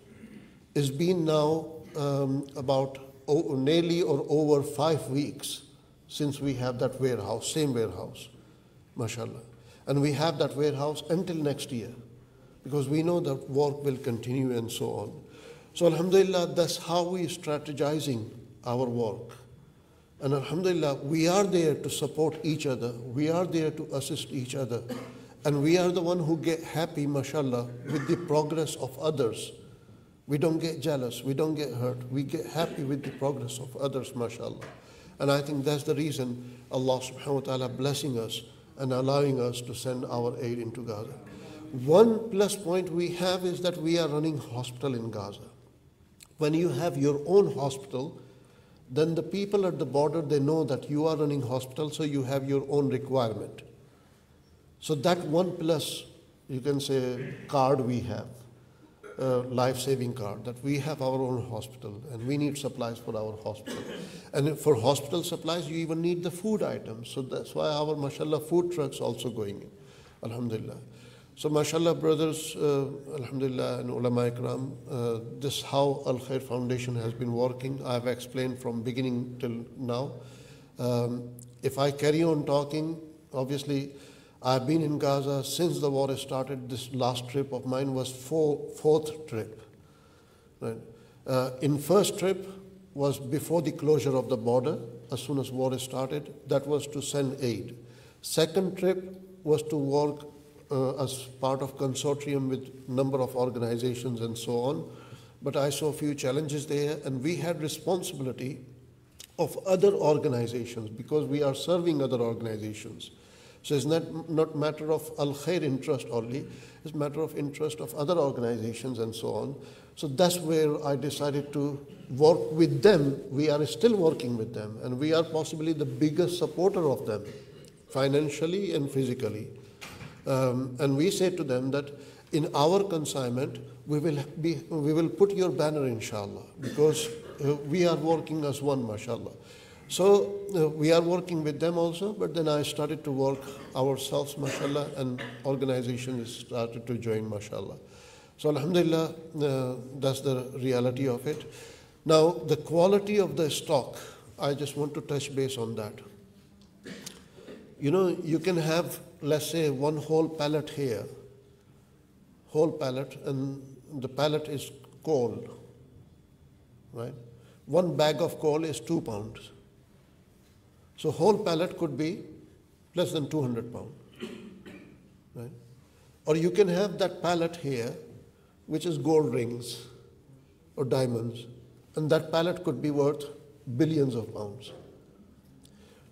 It's been now about nearly or over 5 weeks since we have that warehouse, same warehouse, mashallah. And we have that warehouse until next year. because we know that work will continue and so on. So alhamdulillah, that's how we strategizing our work. And alhamdulillah, we are there to support each other. We are there to assist each other. And we are the one who get happy, mashallah, with the progress of others. We don't get jealous. We don't get hurt. We get happy with the progress of others, mashallah. And I think that's the reason Allah subhanahu wa ta'ala blessing us and allowing us to send our aid into Gaza. One plus point we have is that we are running hospital in Gaza. When you have your own hospital, then the people at the border, they know that you are running hospital, so you have your own requirement. So that one plus, you can say, card we have, life-saving card, that we have our own hospital and we need supplies for our hospital. And for hospital supplies, you even need the food items. So that's why our, mashallah, food trucks also going in, alhamdulillah. So mashallah, brothers, alhamdulillah, and ulama ikram, this how Al Khair Foundation has been working. I have explained from beginning till now. If I carry on talking, obviously, I've been in Gaza since the war started. This last trip of mine was fourth trip. Right? In first trip was before the closure of the border, as soon as war started. That was to send aid. Second trip was to work as part of consortium with number of organizations and so on. But I saw a few challenges there, and we had responsibility of other organizations because we are serving other organizations. So it's not matter of Al Khair interest only, it's matter of interest of other organizations and so on. So that's where I decided to work with them. We are still working with them, and we are possibly the biggest supporter of them, financially and physically. And we say to them that in our consignment, we will put your banner, inshallah, because we are working as one, mashallah. So we are working with them also, but then I started to work ourselves, mashallah, and organizations started to join, mashallah. So alhamdulillah, that's the reality of it. Now, the quality of the stock, I just want to touch base on that. You know, you can have, let's say, one whole pallet here, whole pallet, and the pallet is coal, right? One bag of coal is 2 pounds. So whole pallet could be less than 200 pounds, right? Or you can have that pallet here, which is gold rings or diamonds, and that pallet could be worth billions of pounds.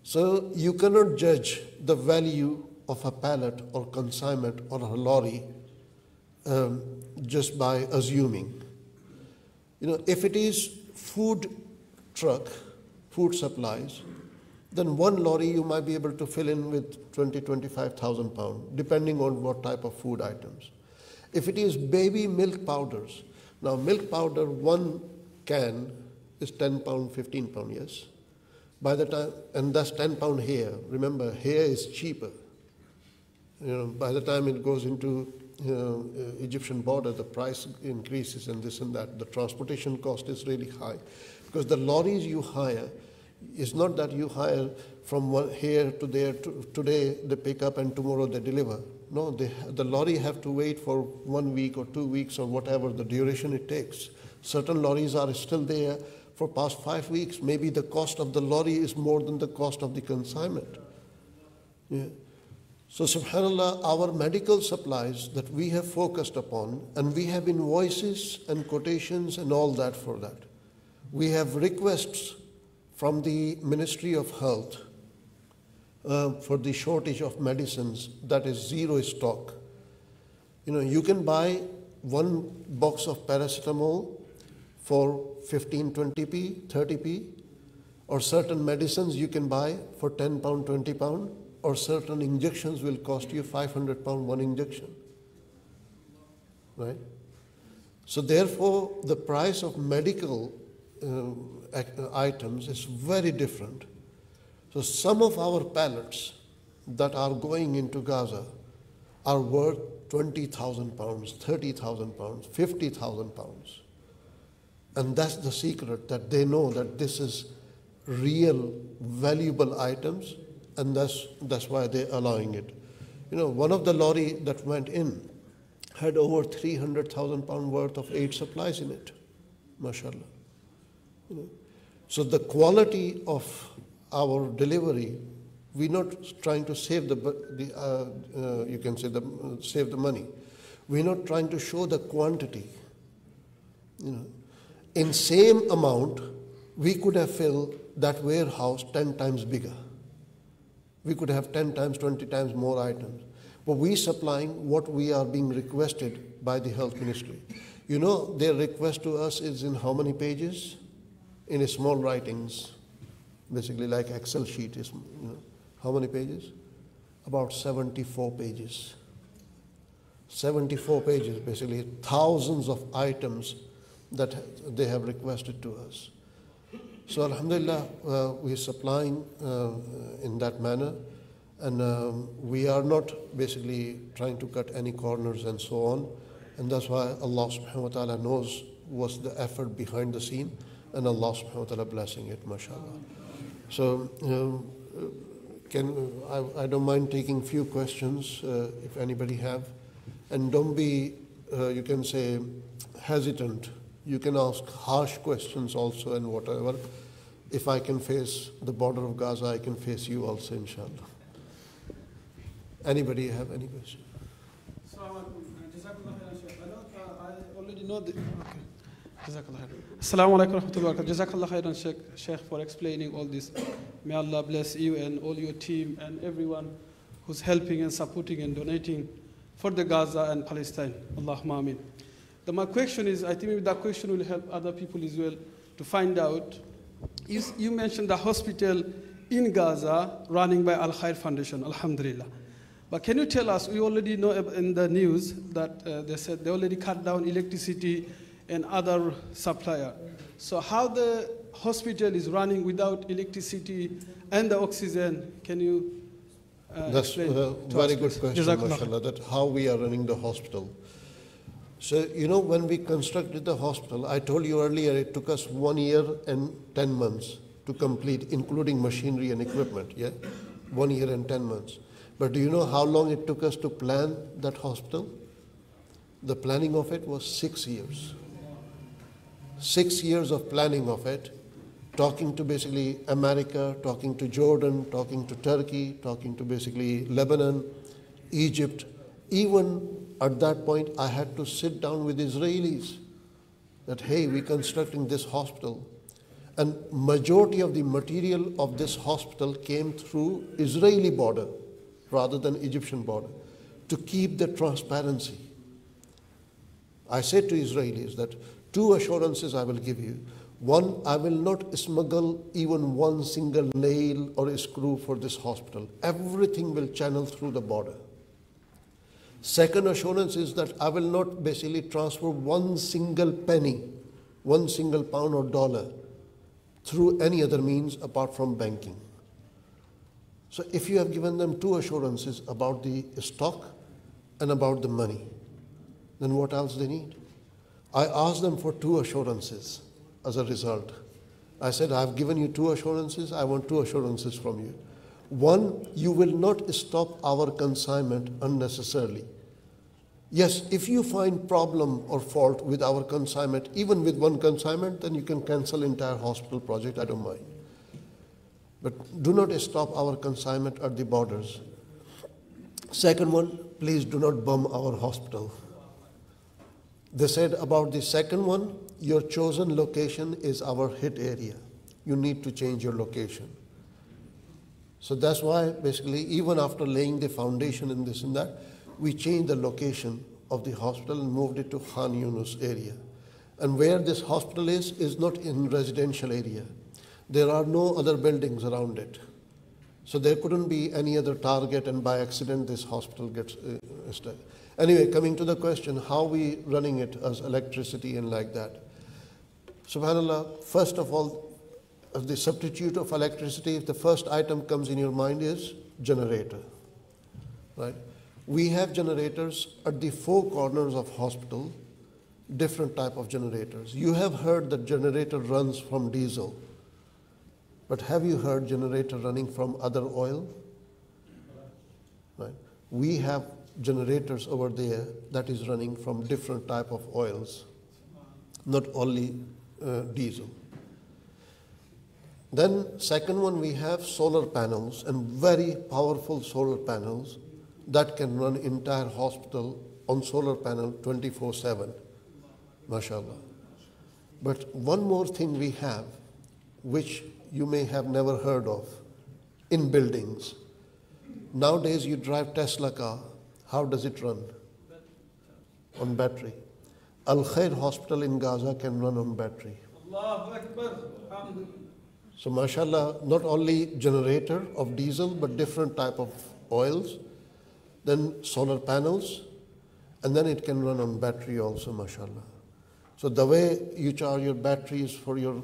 So you cannot judge the value of a pallet or consignment or a lorry just by assuming. You know, if it is food truck, food supplies, then one lorry you might be able to fill in with 25,000 pounds, depending on what type of food items. If it is baby milk powders, now milk powder, one can is 10 pound, 15 pound, yes? By the time, and that's 10 pound hair. Remember, hair is cheaper. You know, by the time it goes into Egyptian border, the price increases and this and that. The transportation cost is really high. Because the lorries you hire, it's not that you hire from one here to there, today they pick up and tomorrow they deliver. No, the lorry have to wait for 1 week or 2 weeks or whatever the duration it takes. Certain lorries are still there for past 5 weeks. Maybe the cost of the lorry is more than the cost of the consignment. Yeah. So subhanAllah, our medical supplies that we have focused upon, and we have invoices and quotations and all that for that. We have requests from the Ministry of Health for the shortage of medicines, that is zero stock. You know, you can buy one box of paracetamol for 15, 20p, 30p, or certain medicines you can buy for 10 pound, 20 pound, or certain injections will cost you 500 pound one injection, right? So therefore, the price of medical items is very different. So some of our pallets that are going into Gaza are worth 20,000 pounds, 30,000 pounds, 50,000 pounds. And that's the secret, that they know that this is real valuable items, and that's why they're allowing it. You know, one of the lorry that went in had over 300,000 pound worth of aid supplies in it, mashallah. You know. So the quality of our delivery, we're not trying to save you can say save the money. We're not trying to show the quantity. You know, in same amount, we could have filled that warehouse 10 times bigger. We could have 10 times, 20 times more items. But we supplying what we are being requested by the health ministry. You know, their request to us is in how many pages? In a small writings, basically like Excel sheet is, you know, how many pages? About 74 pages. 74 pages, basically thousands of items that they have requested to us. So alhamdulillah, we are supplying in that manner, and we are not basically trying to cut any corners and so on, and that's why Allah subhanahu wa ta'ala knows what's the effort behind the scene, and Allah subhanahu wa ta'ala blessing it, mashallah. So I don't mind taking few questions if anybody have, and don't be you can say hesitant. You can ask harsh questions also and whatever. If I can face the border of Gaza, I can face you also, inshallah. Anybody have any question? I already know the. Okay. Assalamu alaikum warahmatullahi wabarakatuh. Jazakallah khairan, Sheikh, for explaining all this. May Allah bless you and all your team and everyone who's helping and supporting and donating for the Gaza and Palestine. Allahumma ameen. My question is, I think maybe that question will help other people as well to find out. You mentioned the hospital in Gaza running by Al Khair Foundation, alhamdulillah. But can you tell us, we already know in the news that they said they already cut down electricity and other supplier. So how the hospital is running without electricity and the oxygen, can you That's a very good question, mashallah, that how we are running the hospital. So, you know, when we constructed the hospital, I told you earlier it took us 1 year and 10 months to complete, including machinery and equipment, yeah? 1 year and 10 months. But do you know how long it took us to plan that hospital? The planning of it was 6 years. 6 years of planning of it, talking to basically America, talking to Jordan, talking to Turkey, talking to basically Lebanon, Egypt. Even at that point, I had to sit down with Israelis that, hey, we're constructing this hospital. And majority of the material of this hospital came through Israeli border rather than Egyptian border to keep the transparency. I said to Israelis that 2 assurances I will give you. One, I will not smuggle even 1 single nail or a screw for this hospital. Everything will channel through the border. Second assurance is that I will not basically transfer 1 single penny, 1 single pound or dollar through any other means apart from banking. So if you have given them 2 assurances about the stock and about the money, then what else they need? I asked them for 2 assurances as a result. I said, I've given you 2 assurances, I want 2 assurances from you. One, you will not stop our consignment unnecessarily. Yes, if you find problem or fault with our consignment, even with 1 consignment, then you can cancel entire hospital project, I don't mind. But do not stop our consignment at the borders. Second one, please do not bomb our hospital. They said about the second one, your chosen location is our hit area. You need to change your location. So that's why basically even after laying the foundation in this and that, we changed the location of the hospital and moved it to Khan Yunus area. And where this hospital is not in residential area. There are no other buildings around it. So there couldn't be any other target, and by accident this hospital gets stuck. Anyway, coming to the question, how we running it as electricity and like that. SubhanAllah, first of all, the substitute of electricity, if the first item comes in your mind is generator, right? We have generators at the 4 corners of hospital, different type of generators. You have heard that generator runs from diesel, but have you heard generator running from other oil? Right? We have generators over there that is running from different type of oils, not only diesel. Then second one, we have solar panels, and very powerful solar panels that can run entire hospital on solar panel 24/7, mashallah. But one more thing we have, which you may have never heard of, in buildings. Nowadays you drive Tesla car, how does it run? On battery. Al Khair Hospital in Gaza can run on battery. So mashallah, not only generator of diesel, but different type of oils, then solar panels, and then it can run on battery also, mashallah. So the way you charge your batteries for your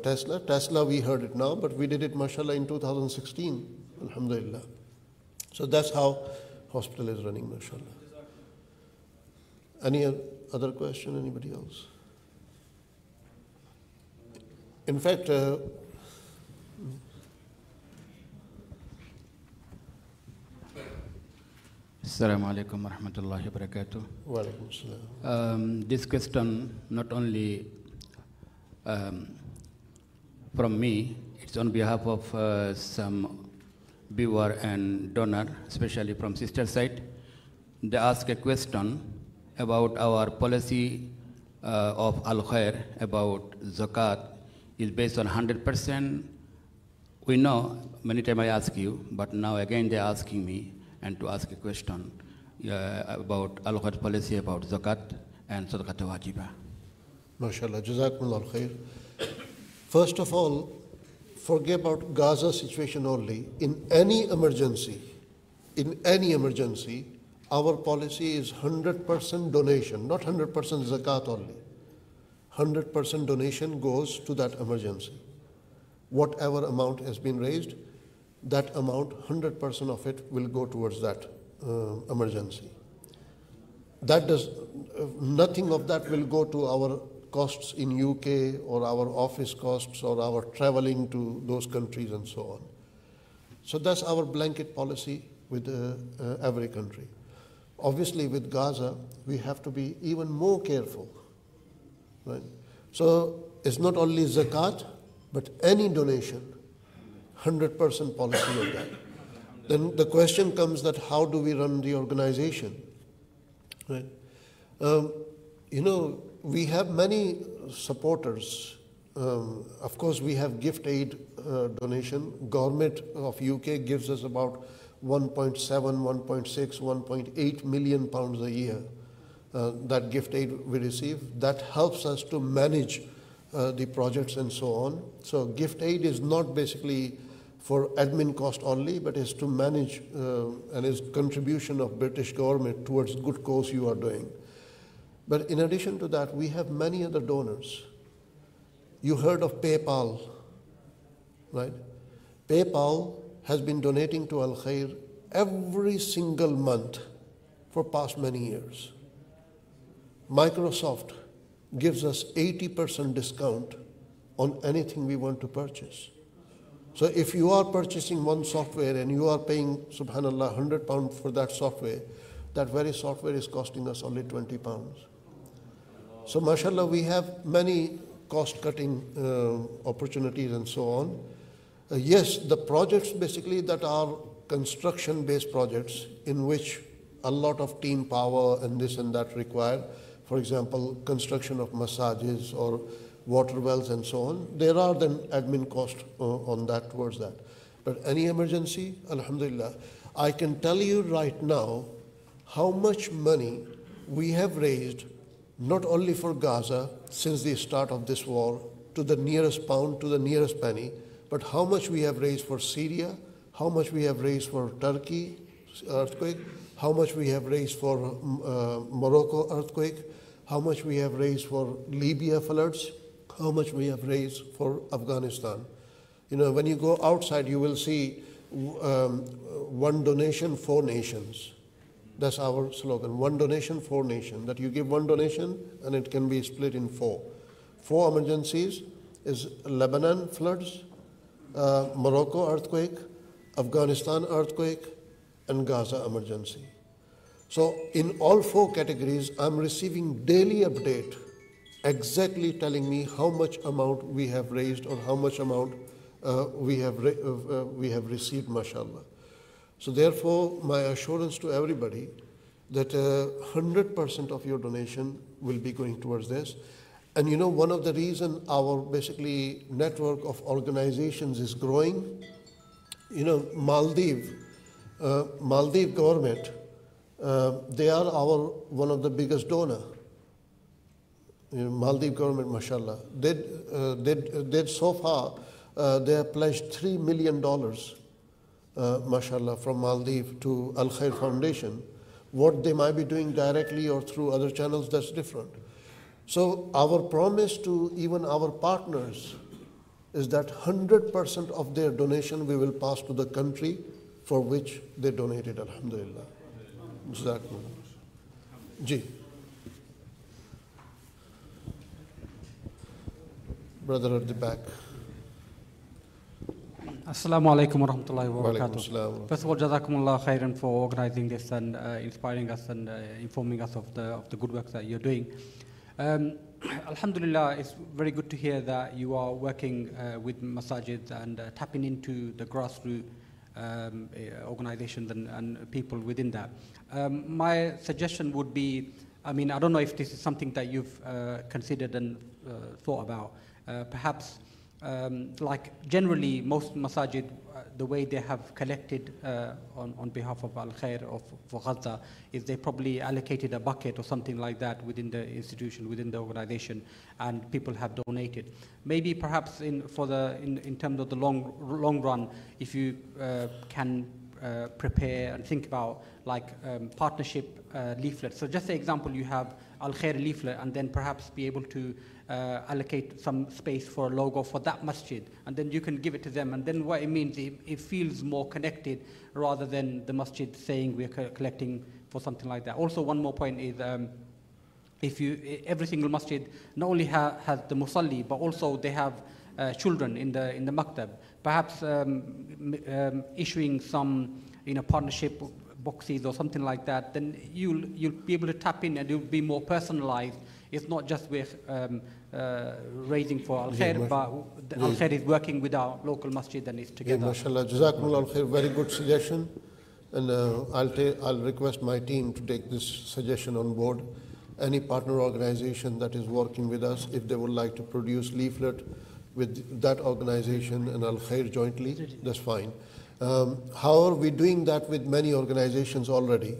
Tesla, we heard it now, but we did it, mashallah, in 2016, alhamdulillah. So that's how hospital is running, mashallah. Any other question, anybody else? In fact, Assalamu alaikum wa rahmatullahi wa barakatuh. Wa alaikum assalam. This question not only from me, it's on behalf of some viewer and donor, especially from sister side. They ask a question about our policy of Al Khair about zakat is based on 100%. We know, many times I ask you, but now again they're asking me and to ask a question about Al Khair policy about zakat and sadaqat wajiba. MashaAllah, Jazakumullah khair. First of all, forget about Gaza situation only. In any emergency, our policy is 100% donation, not 100% zakat only. 100% donation goes to that emergency. Whatever amount has been raised, that amount, 100% of it will go towards that emergency. That does, nothing of that will go to our costs in UK or our office costs or our traveling to those countries and so on. So that's our blanket policy with every country. Obviously with Gaza, we have to be even more careful. Right? So it's not only zakat, but any donation, 100% policy of that. Then the question comes that how do we run the organization? Right? We have many supporters. Of course, we have gift aid donation. Government of UK gives us about 1.7, 1.6, 1.8 million pounds a year. That gift aid we receive. That helps us to manage the projects and so on. So gift aid is not basically for admin cost only, but is to manage and is contribution of British government towards good cause you are doing. But in addition to that, we have many other donors. You heard of PayPal, right? PayPal has been donating to Al Khair every single month for past many years. Microsoft gives us 80% discount on anything we want to purchase. So if you are purchasing one software and you are paying, subhanallah, £100 for that software, that very software is costing us only £20. So mashallah, we have many cost-cutting opportunities and so on. Yes, the projects basically that are construction-based projects in which a lot of team power and this and that required, for example, construction of masajids or water wells and so on, there are then admin costs on that towards that. But any emergency, alhamdulillah, I can tell you right now how much money we have raised, not only for Gaza since the start of this war, to the nearest pound, to the nearest penny, but how much we have raised for Syria, how much we have raised for Turkey earthquake, how much we have raised for Morocco earthquake, how much we have raised for Libya floods, how much we have raised for Afghanistan. When you go outside, you will see one donation, 4 nations. That's our slogan, one donation, 4 nations. That you give one donation and it can be split in 4. 4 emergencies is Lebanon floods, Morocco earthquake, Afghanistan earthquake, and Gaza emergency. So in all 4 categories, I'm receiving daily update, exactly telling me how much amount we have raised or how much amount we have received, mashallah. So therefore, my assurance to everybody that 100% of your donation will be going towards this. And you know, one of the reasons our basically network of organizations is growing, you know, Maldives government, they are one of the biggest donor. You know, Maldives government, mashallah, they so far they have pledged $3 million, mashallah, from Maldives to Al Khair Foundation. What they might be doing directly or through other channels, that's different. So our promise to even our partners is that 100% of their donation we will pass to the country for which they donated, alhamdulillah. Jazakumullah. Ji. Brother at the back. Assalamu alaikum wa rahmatullahi wa Walaikum barakatuh. assalam. First of all, jazakumullah khairan for organizing this and inspiring us and informing us of the good work that you're doing. Alhamdulillah, it's very good to hear that you are working with Masajid and tapping into the grassroots organizations and people within that. My suggestion would be, I mean, I don't know if this is something that you've considered and thought about. Perhaps, like generally, most masajid, the way they have collected on behalf of Al Khair for Gaza is they probably allocated a bucket or something like that within the institution, within the organization, and people have donated. Maybe perhaps in terms of the long run, if you can prepare and think about like partnership leaflets. So just say example, you have Al Khair leaflet and then perhaps be able to allocate some space for a logo for that masjid, and then you can give it to them, and then what it means, it feels more connected rather than the masjid saying we're collecting for something like that. Also, one more point is every single masjid not only has the musalli, but also they have children in the maktab. Perhaps issuing some partnership boxes or something like that, then you'll be able to tap in and it'll be more personalized. It's not just we're raising for Al Khair, but Al Khair is working with our local masjid and it's together. MashaAllah, Jazakumullah Al Khair, very good suggestion. And I'll request my team to take this suggestion on board. Any partner organization that is working with us, if they would like to produce leaflet with that organization and Al Khair jointly, that's fine. However, we're doing that with many organizations already.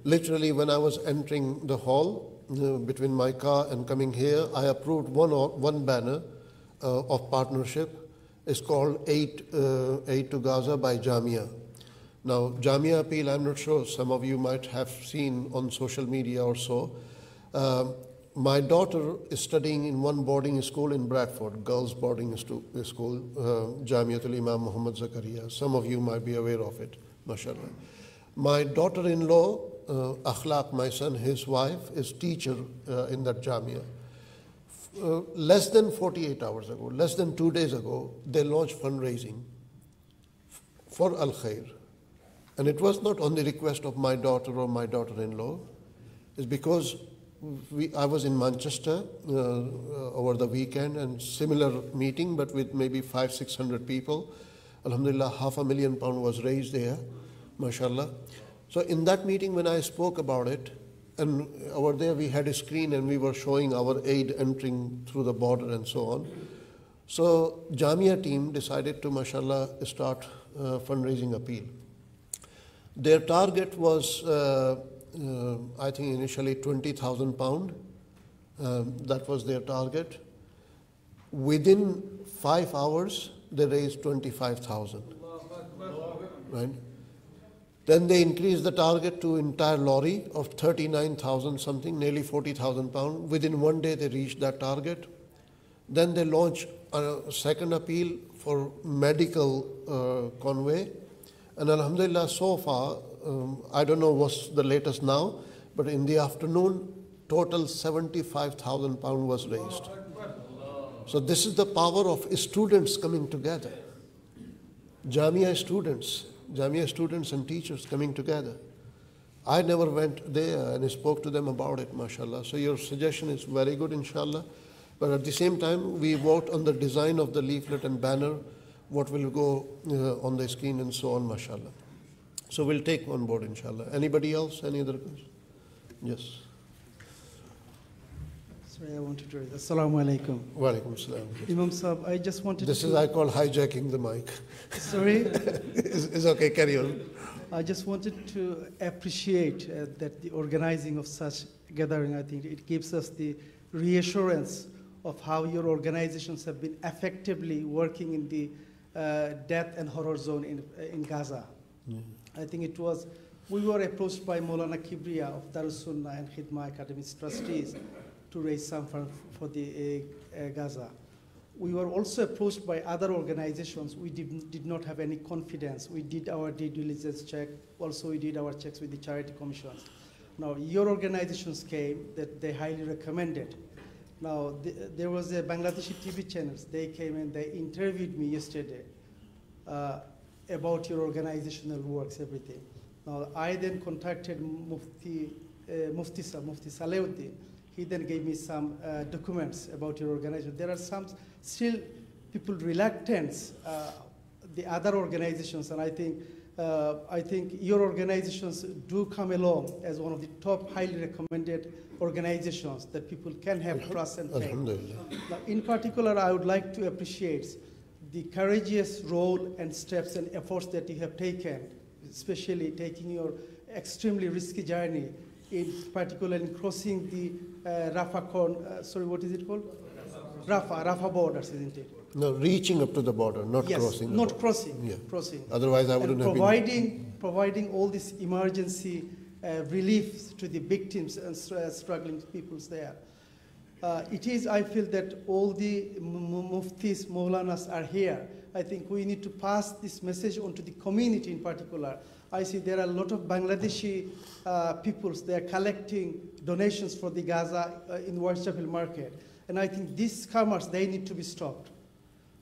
Literally, when I was entering the hall, between my car and coming here, I approved one banner of partnership. It's called Aid to Gaza by Jamia. Now, Jamia appeal, I'm not sure, some of you might have seen on social media or so. My daughter is studying in one boarding school in Bradford, girls boarding school, Jamiatul Imam Muhammad Zakaria. Some of you might be aware of it, mashallah. My daughter-in-law, Akhlaq, my son, his wife, is teacher in that Jamia. Less than 48 hours ago, less than 2 days ago, they launched fundraising for Al Khair. And it was not on the request of my daughter or my daughter-in-law. It's because I was in Manchester over the weekend and similar meeting, but with maybe 500-600 people. Alhamdulillah, £500,000 was raised there, mashallah. So in that meeting, when I spoke about it, and over there we had a screen and we were showing our aid entering through the border and so on. So Jamia team decided to, mashallah, start fundraising appeal. Their target was, I think initially £20,000. That was their target. Within 5 hours, they raised 25,000. Right? Then they increased the target to entire lorry of 39,000 something, nearly £40,000. Within 1 day, they reached that target. Then they launched a second appeal for medical convoy. And alhamdulillah, so far, I don't know what's the latest now, but in the afternoon, total £75,000 was raised. So this is the power of students coming together. Jamia students and teachers coming together. I never went there and spoke to them about it, mashallah. So your suggestion is very good, inshallah. But at the same time, we vote on the design of the leaflet and banner, what will go on the screen and so on, mashallah. So we'll take on board, inshallah. Anybody else? Any other question? Yes. Sorry, I wanted to raise. Assalamu alaikum. Wa alaikum salam. Imam Sahib, I just wanted This to... is, I call hijacking the mic. Sorry? It's okay, carry on. I just wanted to appreciate that the organizing of such gathering, I think it gives us the reassurance of how your organizations have been effectively working in the death and horror zone in Gaza. I think it was, we were approached by Maulana Kibriya of Darus Sunnah and Khidma Academy's trustees to raise some funds for the Gaza. We were also approached by other organizations. We did not have any confidence. We did our due diligence check. Also, we did our checks with the charity commissions. Now, your organizations came that they highly recommended. Now, there was a Bangladeshi TV channels. They came and they interviewed me yesterday about your organizational works, everything. Now, I then contacted Mufti Salehudin. He then gave me some documents about your organization. There are some still people reluctant, the other organizations, and I think your organizations do come along as one of the top highly recommended organizations that people can have trust and faith. Now, in particular, I would like to appreciate the courageous role and steps and efforts that you have taken, especially taking your extremely risky journey, in particular in crossing the Rafah, sorry, what is it called? Rafah borders, isn't it? No, reaching up to the border, not yes, crossing. Not crossing, yeah. crossing. Otherwise, I wouldn't have been... Providing all this emergency relief to the victims and struggling peoples there. It is, I feel that all the muftis, maulanas are here. I think we need to pass this message on to the community in particular. I see there are a lot of Bangladeshi peoples, they are collecting donations for the Gaza in Whitechapel market. And I think these scammers, they need to be stopped.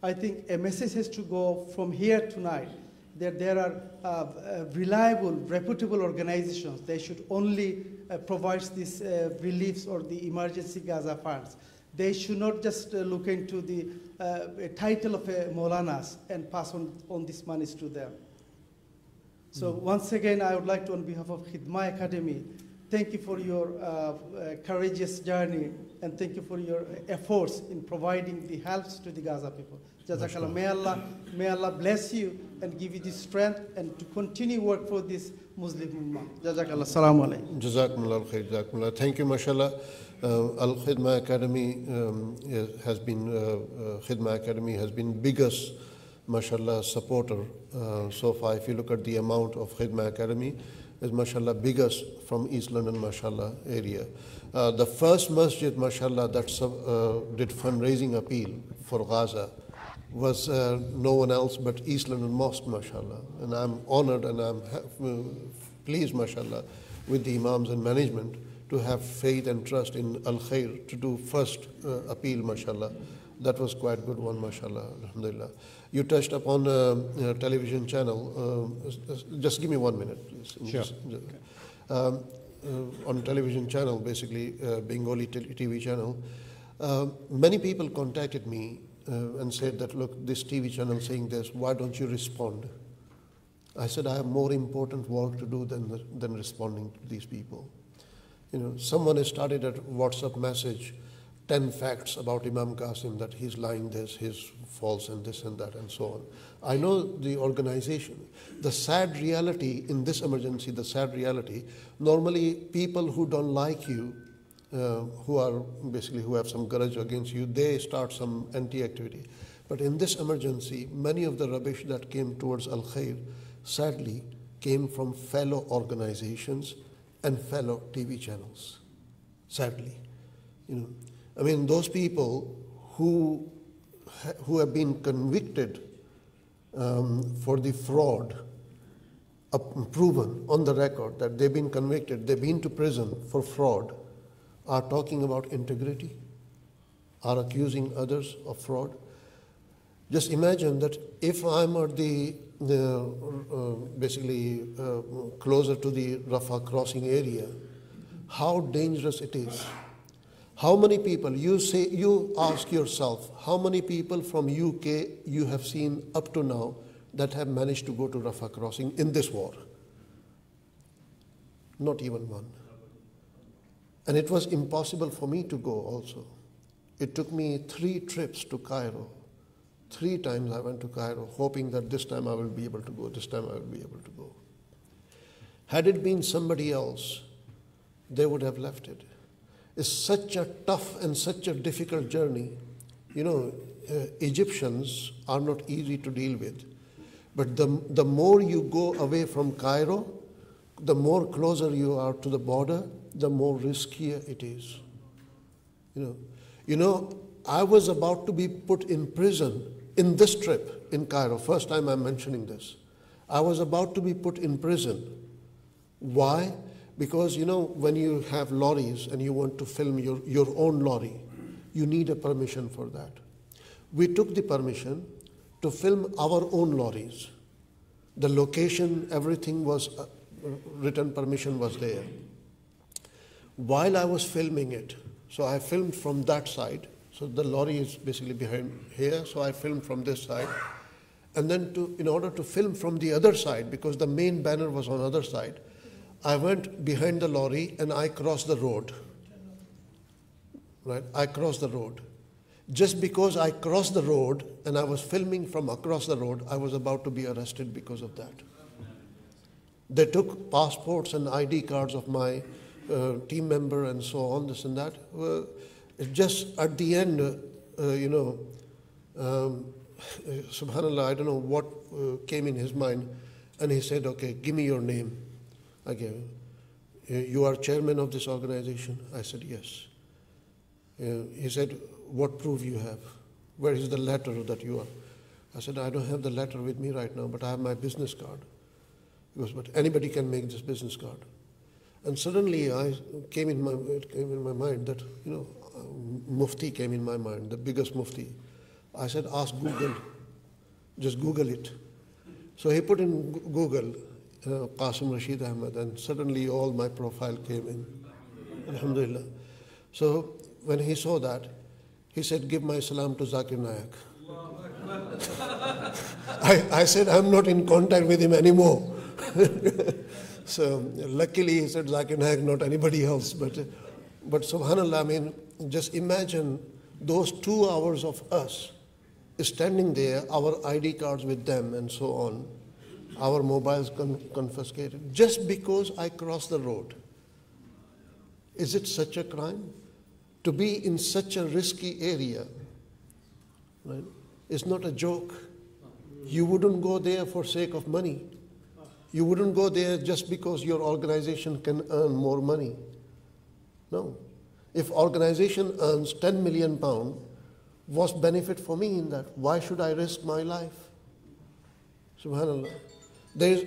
I think a message has to go from here tonight that there are reliable, reputable organizations. They should only provide these reliefs or the emergency Gaza funds. They should not just look into the title of a Maulanas and pass on these monies to them. So once again, I would like to, on behalf of Khidma Academy, thank you for your courageous journey and thank you for your efforts in providing the helps to the Gaza people. Jazakallah. May Allah bless you and give you the strength and to continue work for this Muslim Ummah. Jazakallah. Assalamu alaikum. Jazakumullah khair, jazakumullah. Thank you, mashallah. Al-Khidma Academy Khidma Academy has been biggest, mashallah, supporter so far. If you look at the amount of Khidma Academy, is mashallah biggest from East London, mashallah, area. The first masjid, mashallah, that did fundraising appeal for Gaza was no one else but East London Mosque, mashallah. And I'm honored and I'm pleased, mashallah, with the imams and management to have faith and trust in Al-Khair to do first appeal, mashallah. That was quite good one, mashallah, alhamdulillah. You touched upon a television channel. Just give me 1 minute, please. Sure. On television channel, basically, Bengali TV channel, many people contacted me and said that, look, this TV channel saying this, why don't you respond? I said, I have more important work to do than responding to these people. You know, someone has started a WhatsApp message, 10 facts about Imam Qasim, that he's lying this, he's false and this and that and so on. I know the organization. The sad reality in this emergency, the sad reality, normally people who don't like you, who have some grudge against you, they start some anti-activity. But in this emergency, many of the rubbish that came towards Al-Khair, sadly, came from fellow organizations and fellow TV channels, sadly. You know, I mean, those people who have been convicted for the fraud, proven on the record that they've been convicted, they've been to prison for fraud, are talking about integrity, are accusing others of fraud. Just imagine that if I'm at the basically closer to the Rafah crossing area, how dangerous it is. How many people, you ask yourself, how many people from UK you have seen up to now that have managed to go to Rafah crossing in this war? Not even one. And it was impossible for me to go also. It took me 3 trips to Cairo. 3 times I went to Cairo, hoping that this time I will be able to go, this time I will be able to go. Had it been somebody else, they would have left it. It's such a tough and such a difficult journey. You know, Egyptians are not easy to deal with. But the more you go away from Cairo, the more closer you are to the border, the more riskier it is. You know, I was about to be put in prison in this trip in Cairo. First time I'm mentioning this. I was about to be put in prison. Why? Because, you know, when you have lorries and you want to film your own lorry, you need a permission for that. We took the permission to film our own lorries. The location, everything was, written permission was there. While I was filming it, so I filmed from that side. So the lorry is basically behind here, so I filmed from this side. And then in order to film from the other side, because the main banner was on the other side, I went behind the lorry and I crossed the road. Right? I crossed the road. Just because I crossed the road and I was filming from across the road, I was about to be arrested because of that. They took passports and ID cards of my team member and so on, this and that. Just at the end, subhanAllah, I don't know what came in his mind, and he said, okay, give me your name. I gave him. You are chairman of this organization? I said, yes. He said, what proof you have? Where is the letter that you are? I said, I don't have the letter with me right now, but I have my business card. He goes, but anybody can make this business card. And suddenly it came in my mind that, Mufti came in my mind, the biggest Mufti. I said, ask Google, just Google it. So he put in Google, Qasim Rashid Ahmed, and suddenly all my profile came in. Alhamdulillah. So when he saw that, he said, give my salam to Zakir Naik. I said, I'm not in contact with him anymore. So luckily he said, Zakir Naik, not anybody else. But subhanAllah, I mean, just imagine those 2 hours of us standing there, our ID cards with them and so on, our mobiles confiscated, just because I crossed the road. Is it such a crime? To be in such a risky area, right? It's not a joke. You wouldn't go there for sake of money. You wouldn't go there just because your organization can earn more money. No. If organization earns £10 million, what's benefit for me in that? Why should I risk my life? Subhanallah. There is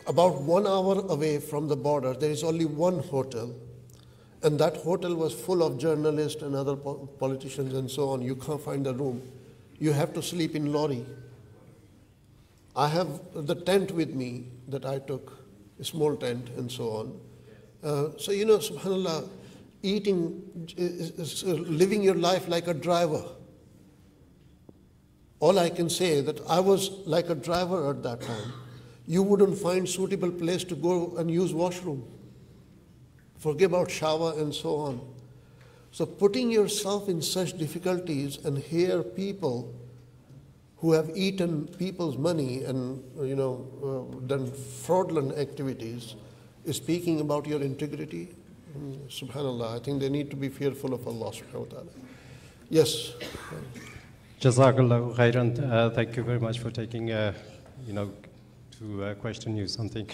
about 1 hour away from the border, there is only one hotel. And that hotel was full of journalists and other politicians and so on. You can't find a room. You have to sleep in lorry. I have the tent with me that I took, a small tent and so on. So, subhanAllah, living your life like a driver. All I can say that I was like a driver at that time. You wouldn't find suitable place to go and use washroom. Forget about shower and so on. So putting yourself in such difficulties and hear people who have eaten people's money and done fraudulent activities is speaking about your integrity. Subhanallah, I think they need to be fearful of Allah subhanahu wa ta'ala. Yes. Jazakallah khairan. Thank you very much for taking, to question you something.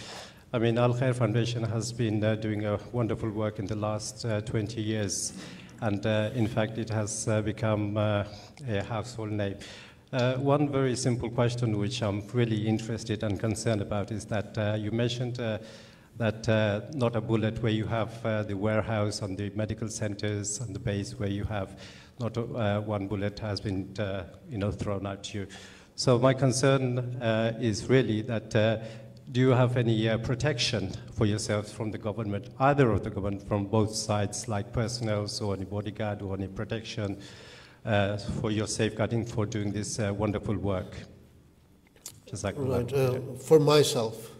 I mean, Al Khair Foundation has been doing a wonderful work in the last 20 years. And in fact, it has become a household name. One very simple question which I'm really interested and concerned about is that you mentioned that not a bullet where you have the warehouse and the medical centers and the base where you have not one bullet has been thrown at you. So my concern is really that do you have any protection for yourselves from the government, either of the government, from both sides, like personnel or any bodyguard or any protection for your safeguarding for doing this wonderful work? Right, for myself,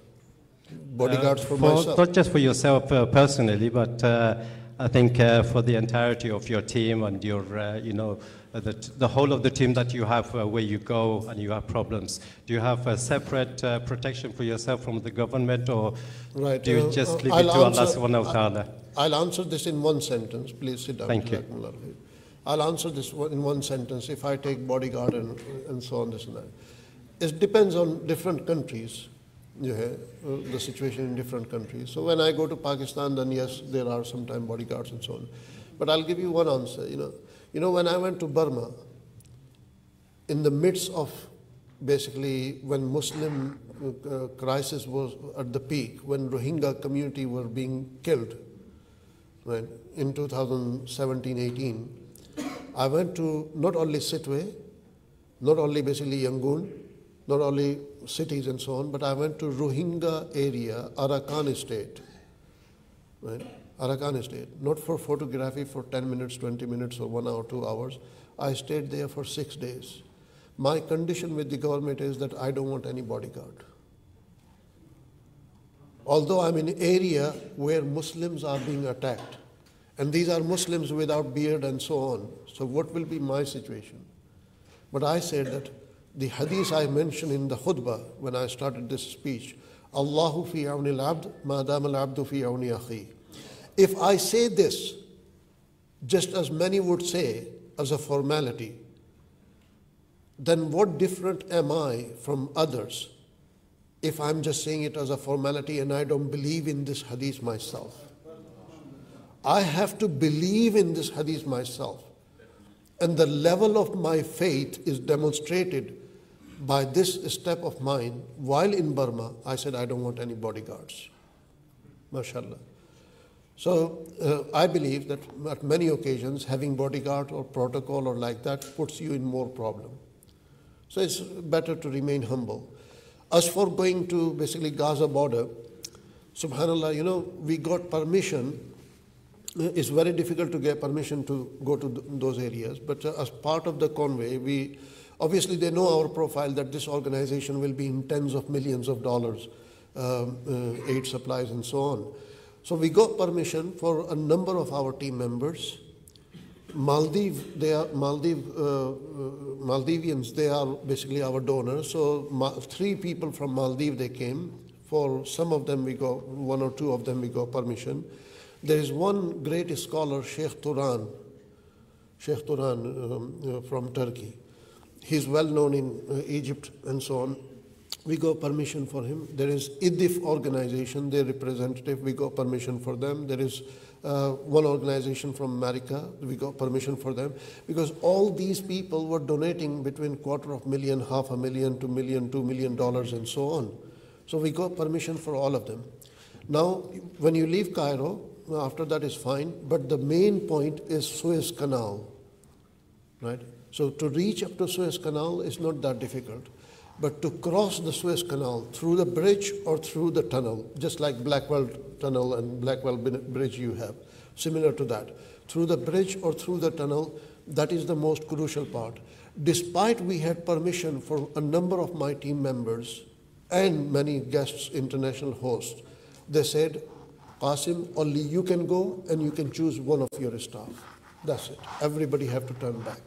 bodyguards for myself. Not just for yourself personally, but I think for the entirety of your team and your, the whole of the team that you have where you go and you have problems. Do you have a separate protection for yourself from the government, or do you just leave it to Allah subhanahu wa ta'ala? I'll answer this in one sentence. Please sit down. Thank you. I'll answer this in one sentence. If I take bodyguard and so on, this and that. It depends on different countries, the situation in different countries. So when I go to Pakistan, then yes, there are sometimes bodyguards and so on. But I'll give you one answer. When I went to Burma, in the midst of basically when Muslim crisis was at the peak, when Rohingya community were being killed, right, in 2017-18, I went to not only Sitwe, not only basically Yangon, not only cities and so on, but I went to Rohingya area, Arakan State, right? Arakan State, not for photography for 10 minutes, 20 minutes, or 1 hour, 2 hours. I stayed there for 6 days. My condition with the government is that I don't want any bodyguard. Although I'm in an area where Muslims are being attacked, and these are Muslims without beard and so on, so what will be my situation? But I said that the hadith I mentioned in the khutbah when I started this speech, Allahu fi awni al-abd, ma dam al-abdu fi awni akhi. If I say this, just as many would say as a formality, then what different am I from others if I'm just saying it as a formality and I don't believe in this hadith myself? I have to believe in this hadith myself. And the level of my faith is demonstrated by this step of mine. While in Burma, I said I don't want any bodyguards. MashaAllah. So I believe that at many occasions having bodyguard or protocol or like that puts you in more problem. So it's better to remain humble. As for going to basically Gaza border, subhanallah, we got permission. It's very difficult to get permission to go to those areas, but as part of the convoy, obviously they know our profile, that this organization will be in tens of millions of dollars, aid supplies and so on. So we got permission for a number of our team members. Maldivians, they are basically our donors. So 3 people from Maldives, they came. For some of them we got, 1 or 2 of them we got permission. There is one great scholar, Sheikh Turan from Turkey. He's well known in Egypt and so on. We got permission for him. There is IDIF organization, their representative, we got permission for them. There is one organization from America, we got permission for them. Because all these people were donating between $250,000, $500,000 to $1 million, $2 million and so on. So we got permission for all of them. Now, when you leave Cairo, after that is fine, but the main point is Suez Canal, right? So to reach up to Suez Canal is not that difficult. But to cross the Suez Canal through the bridge or through the tunnel, just like Blackwell Tunnel and Blackwell Bridge you have, similar to that, through the bridge or through the tunnel, that is the most crucial part. Despite we had permission for a number of my team members and many guests, international hosts, they said, Qasim, only you can go and you can choose one of your staff. That's it. Everybody have to turn back.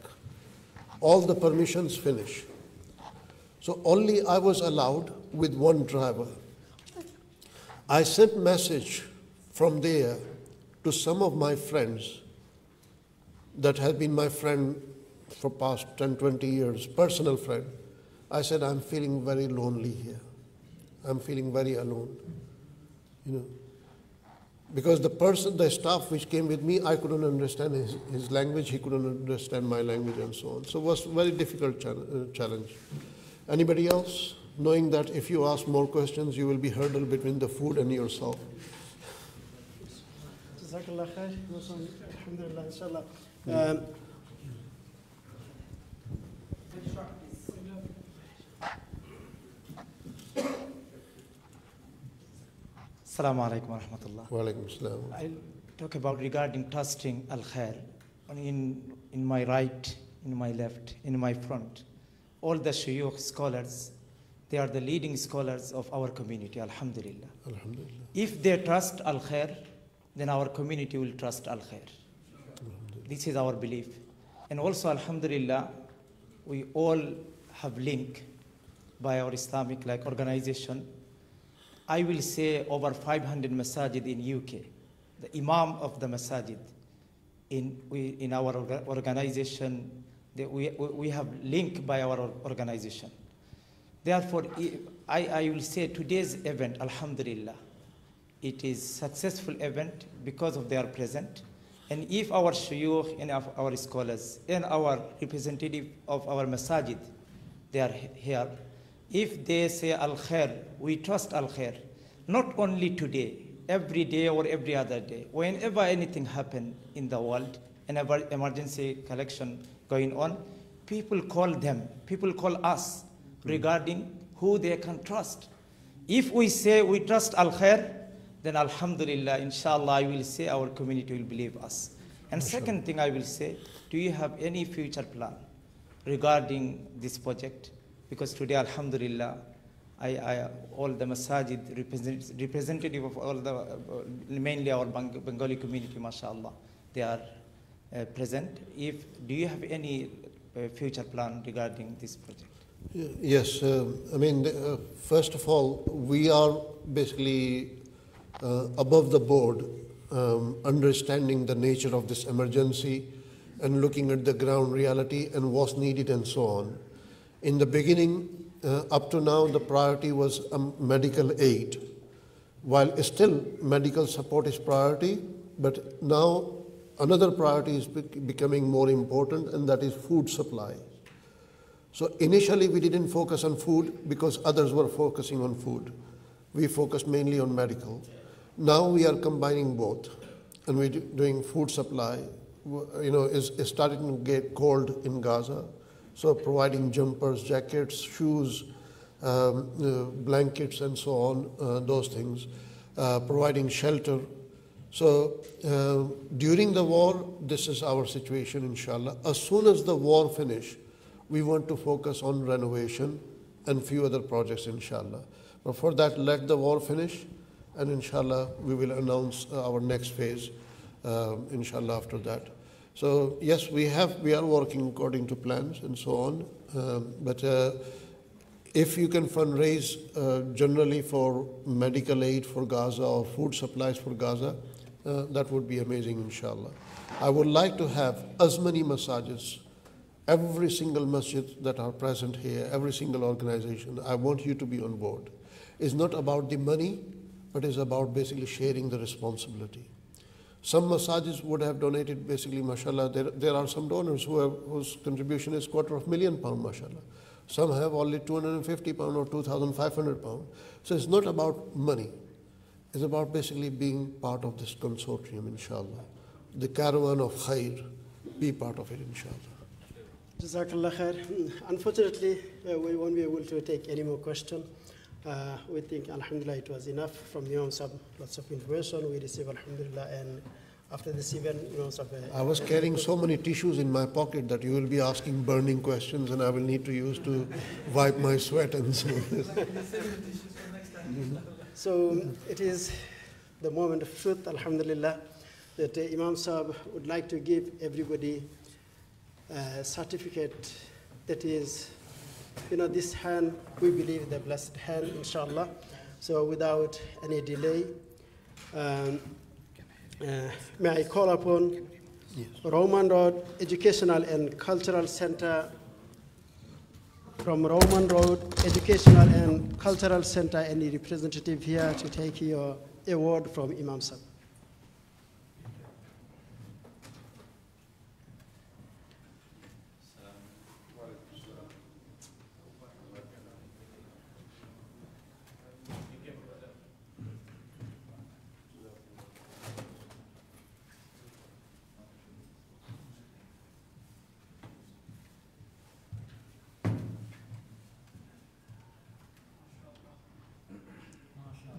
All the permissions finish. So only I was allowed with one driver. I sent message from there to some of my friends that have been my friend for past 10, 20 years, personal friend. I said, I'm feeling very lonely here. I'm feeling very alone. Because the staff which came with me, I couldn't understand his language, he couldn't understand my language and so on. So it was a very difficult challenge. Anybody else? Knowing that if you ask more questions, you will be hurdled between the food and yourself. Jazakallah khair. Alhamdulillah, inshallah. Assalamu alaikum wa rahmatullah. Wa alaikum assalam. I'll talk about regarding trusting al-khair. In my right, in my left, in my front, all the shuyukh scholars, they are the leading scholars of our community, alhamdulillah. Alhamdulillah. If they trust al-khair, then our community will trust al-khair. This is our belief. And also, alhamdulillah, we all have link by our Islamic organization. I will say over 500 masajid in UK. The imam of the masajid in our organization, we have link by our organization. Therefore, I will say today's event, alhamdulillah, it is successful event because of their present. And if our shuyukh and our scholars and our representative of our masajid, they are here, if they say al-khair, we trust al-khair, not only today, every day or every other day, whenever anything happens in the world, an emergency collection going on, people call them, people call us regarding who they can trust. If we say we trust al-khair, then alhamdulillah, inshallah, I will say our community will believe us. And second thing I will say, do you have any future plan regarding this project? Because today, alhamdulillah, all the masajid representative of all the, mainly our Bengali community, mashallah, they are present. Do you have any future plan regarding this project? Yes, first of all, we are basically above the board, understanding the nature of this emergency and looking at the ground reality and what's needed and so on. In the beginning, up to now, the priority was medical aid. While still medical support is priority, but now another priority is becoming more important, and that is food supply. So initially we didn't focus on food because others were focusing on food. We focused mainly on medical. Now we are combining both, and we're doing food supply. Is starting to get cold in Gaza, so providing jumpers, jackets, shoes, blankets, and so on, those things, providing shelter. So during the war, this is our situation, inshallah. As soon as the war finishes, we want to focus on renovation and few other projects, inshallah. But for that, let the war finish, and inshallah, we will announce our next phase, inshallah, after that. So yes, we are working according to plans and so on. But if you can fundraise generally for medical aid for Gaza or food supplies for Gaza, that would be amazing, inshallah. I would like to have as many masajids, every single masjid that are present here, every single organization. I want you to be on board. It's not about the money, but it's about basically sharing the responsibility. Some masajids would have donated basically, mashallah, there are some donors whose contribution is £250,000, mashallah. Some have only £250 or £2,500. So it's not about money. It's about basically being part of this consortium, inshallah. The caravan of khair, be part of it, inshallah. Jazakallah khair. Unfortunately, we won't be able to take any more questions. We think, alhamdulillah, it was enough from Imam Sahib. Lots of information we received, alhamdulillah. And after this event, Imam Sahib, I was carrying so many tissues in my pocket that you will be asking burning questions, and I will need to use to wipe my sweat and so on. So it is the moment of truth, alhamdulillah, that Imam Sahib would like to give everybody a certificate that is, this hand, we believe the blessed hand, inshallah. So without any delay, may I call upon Roman Road Educational and Cultural Center, from Roman Road Educational and Cultural Center, any representative here to take your award from Imam Sahib.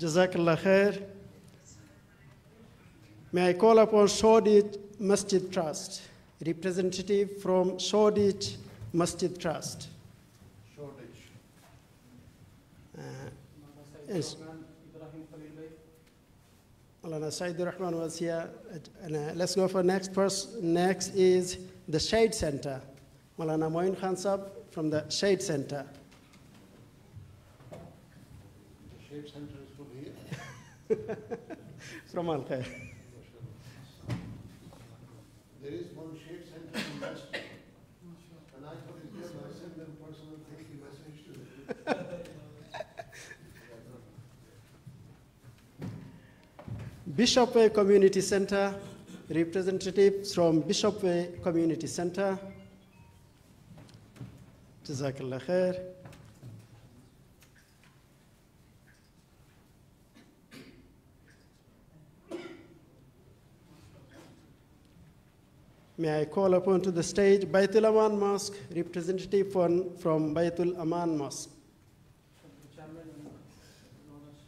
Jazakallah khair. May I call upon Shoreditch Masjid Trust, representative from Shoreditch Masjid Trust. Yes. Maulana Saidur Rahman was here. Let's go for next person. Next is the Shade Center. Maulana Moin Khan Sahab from the Shade Center. The Shade Center is from here? From Al Khair. There is one Shade Center in West. And I thought it's there, I sent them personal thank you message to them. Bishop Way Community Center, representatives from Bishop Way Community Center. Jazakallah khair. May I call upon to the stage Baitul Aman Mosque, representative from Baitul Aman Mosque.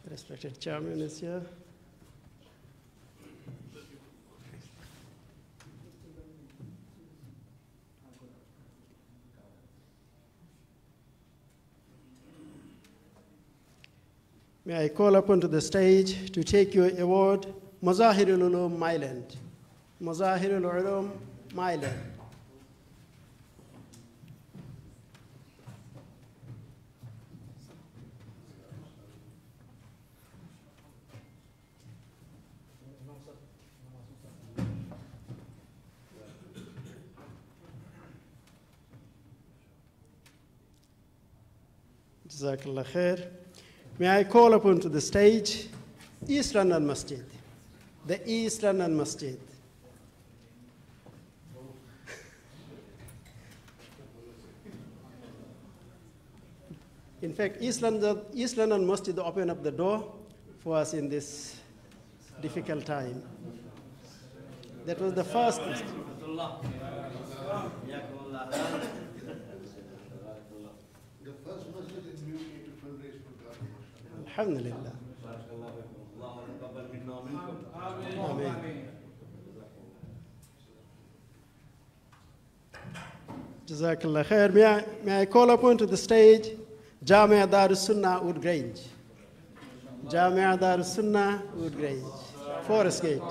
Respected chairman is here. May I call upon to the stage to take your award, Mazahirul Ulum Myland. Mazahirul Ulum Myland. Jazakallah khair. May I call upon to the stage East London Masjid, the East London Masjid. In fact, East London Masjid opened up the door for us in this difficult time. That was the first masjid. The first masjid in Uk to fundraise for Gaza. Alhamdulillah. Amen. Jazakallah khair. May I call upon to the stage Jamia Darus Sunnah Wood Grange. Jamia Darus Sunnah Wood Grange. Forest Gate.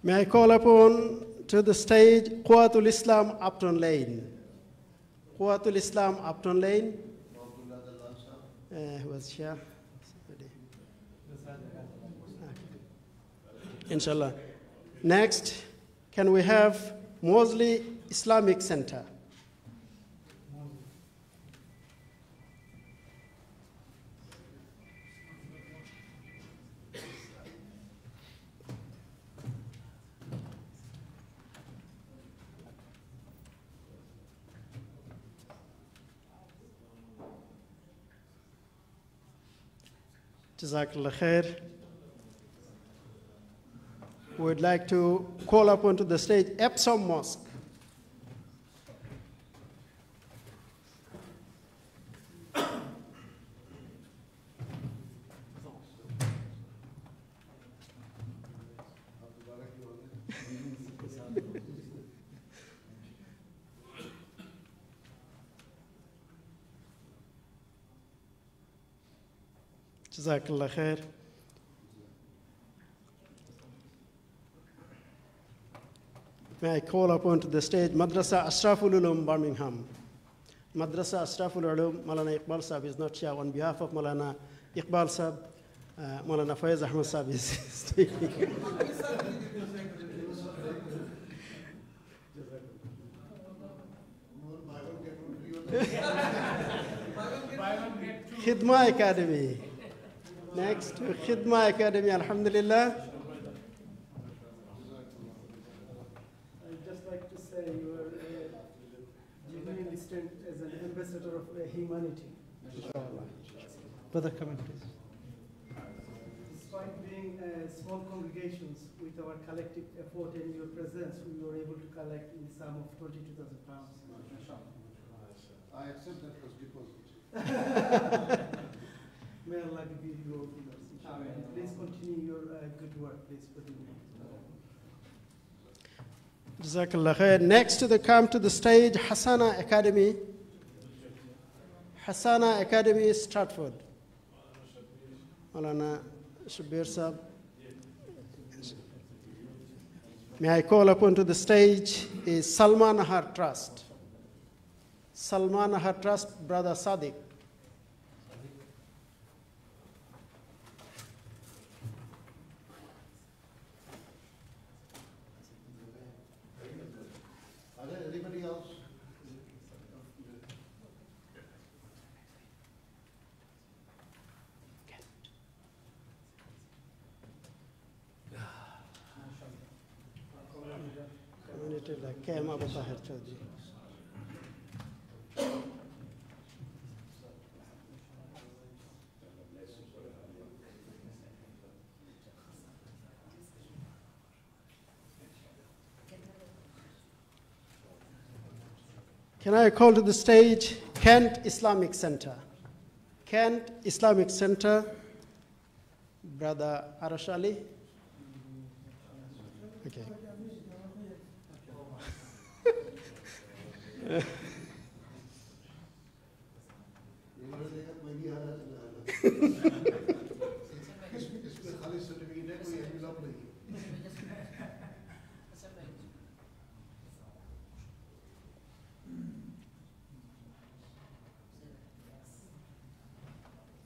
May I call upon to the stage Quwatul Islam Upton Lane. Quwatul Islam Upton Lane. Who was here? Inshallah. Next, can we have Mosley Islamic Center? Jazakallah khair. We would like to call upon to the stage Epsom Mosque. Jazakallah khair. May I call upon to the stage Madrasa Ashraful Ulum Birmingham. Madrasa Ashraful Ulum, Maulana Iqbal Sahib is not here. On behalf of Maulana Iqbal Sahib, Maulana Faiz Ahmad Sahib is speaking. Khidma Academy. Next, Khidma Academy, Alhamdulillah. I'd just like to say you are genuinely stand as an ambassador of humanity. Brother, come in, please. despite being small congregations, with our collective effort and your presence, we were able to collect in the sum of 22,000 pounds. I accept that as deposit. May Allah give you all the best. Please continue your good work. Please continue. Jazakallah khair. Next to come to the stage, Hassana Academy. Hassana Academy, Stratford. Maulana Shabir Sahab. May I call upon to the stage is Salman Nahar Trust. Salman Nahar Trust, Brother Sadiq. Are there anybody else? Community like Kem Abu Tahir Chaudhry. Can I call to the stage Kent Islamic Center? Kent Islamic Center, Brother Arash Ali. Okay.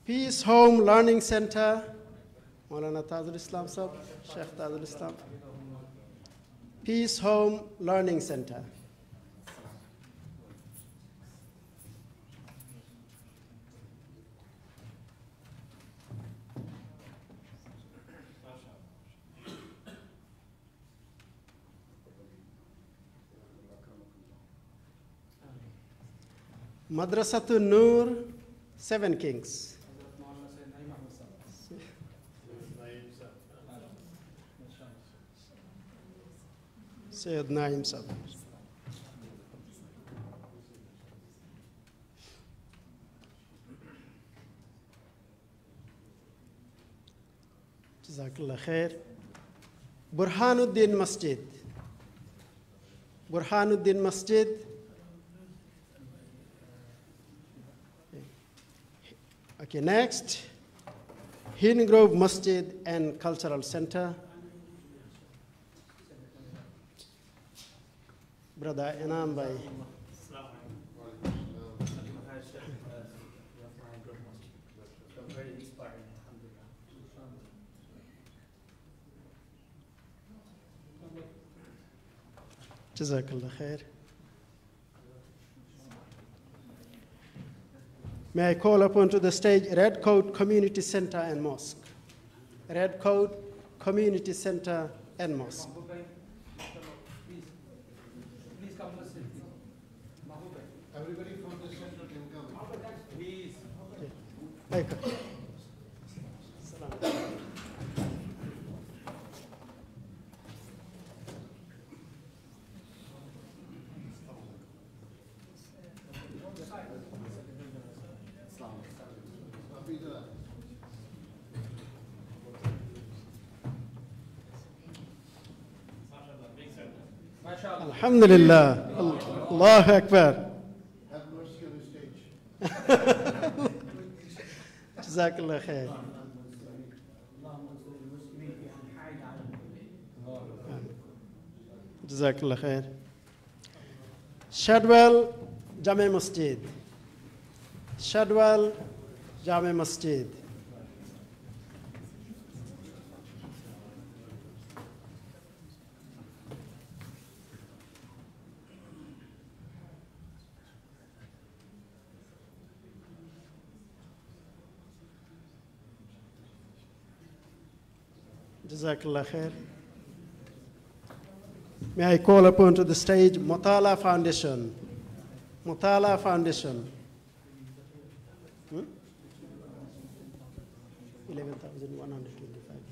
Peace Home Learning Center, Maulana Tajul Islam Sahab, Sheikh Tajul Islam. Peace Home Learning Center. Madrasatul Noor, Seven Kings. Sayyid Naim Sahab. Jazakallah khair. Burhanuddin Masjid. Burhanuddin Masjid. Okay, next. Hidden Grove Masjid and Cultural Center. Brother Enam Bhai. Jazakallah khair. May I call upon to the stage Red Coat Community Center and Mosque. Red Coat Community Center and Mosque. Everybody from the center can come. Please. Okay. Alhamdulillah. Allahu Akbar. Have mercy on the stage. Jazakallah khair. Jazakallah khair. Shadwell Jame Masjid. Shadwell Jame Masjid. Jazakallah khair. May I call upon to the stage Mutala Foundation. Mutala Foundation. 11,125.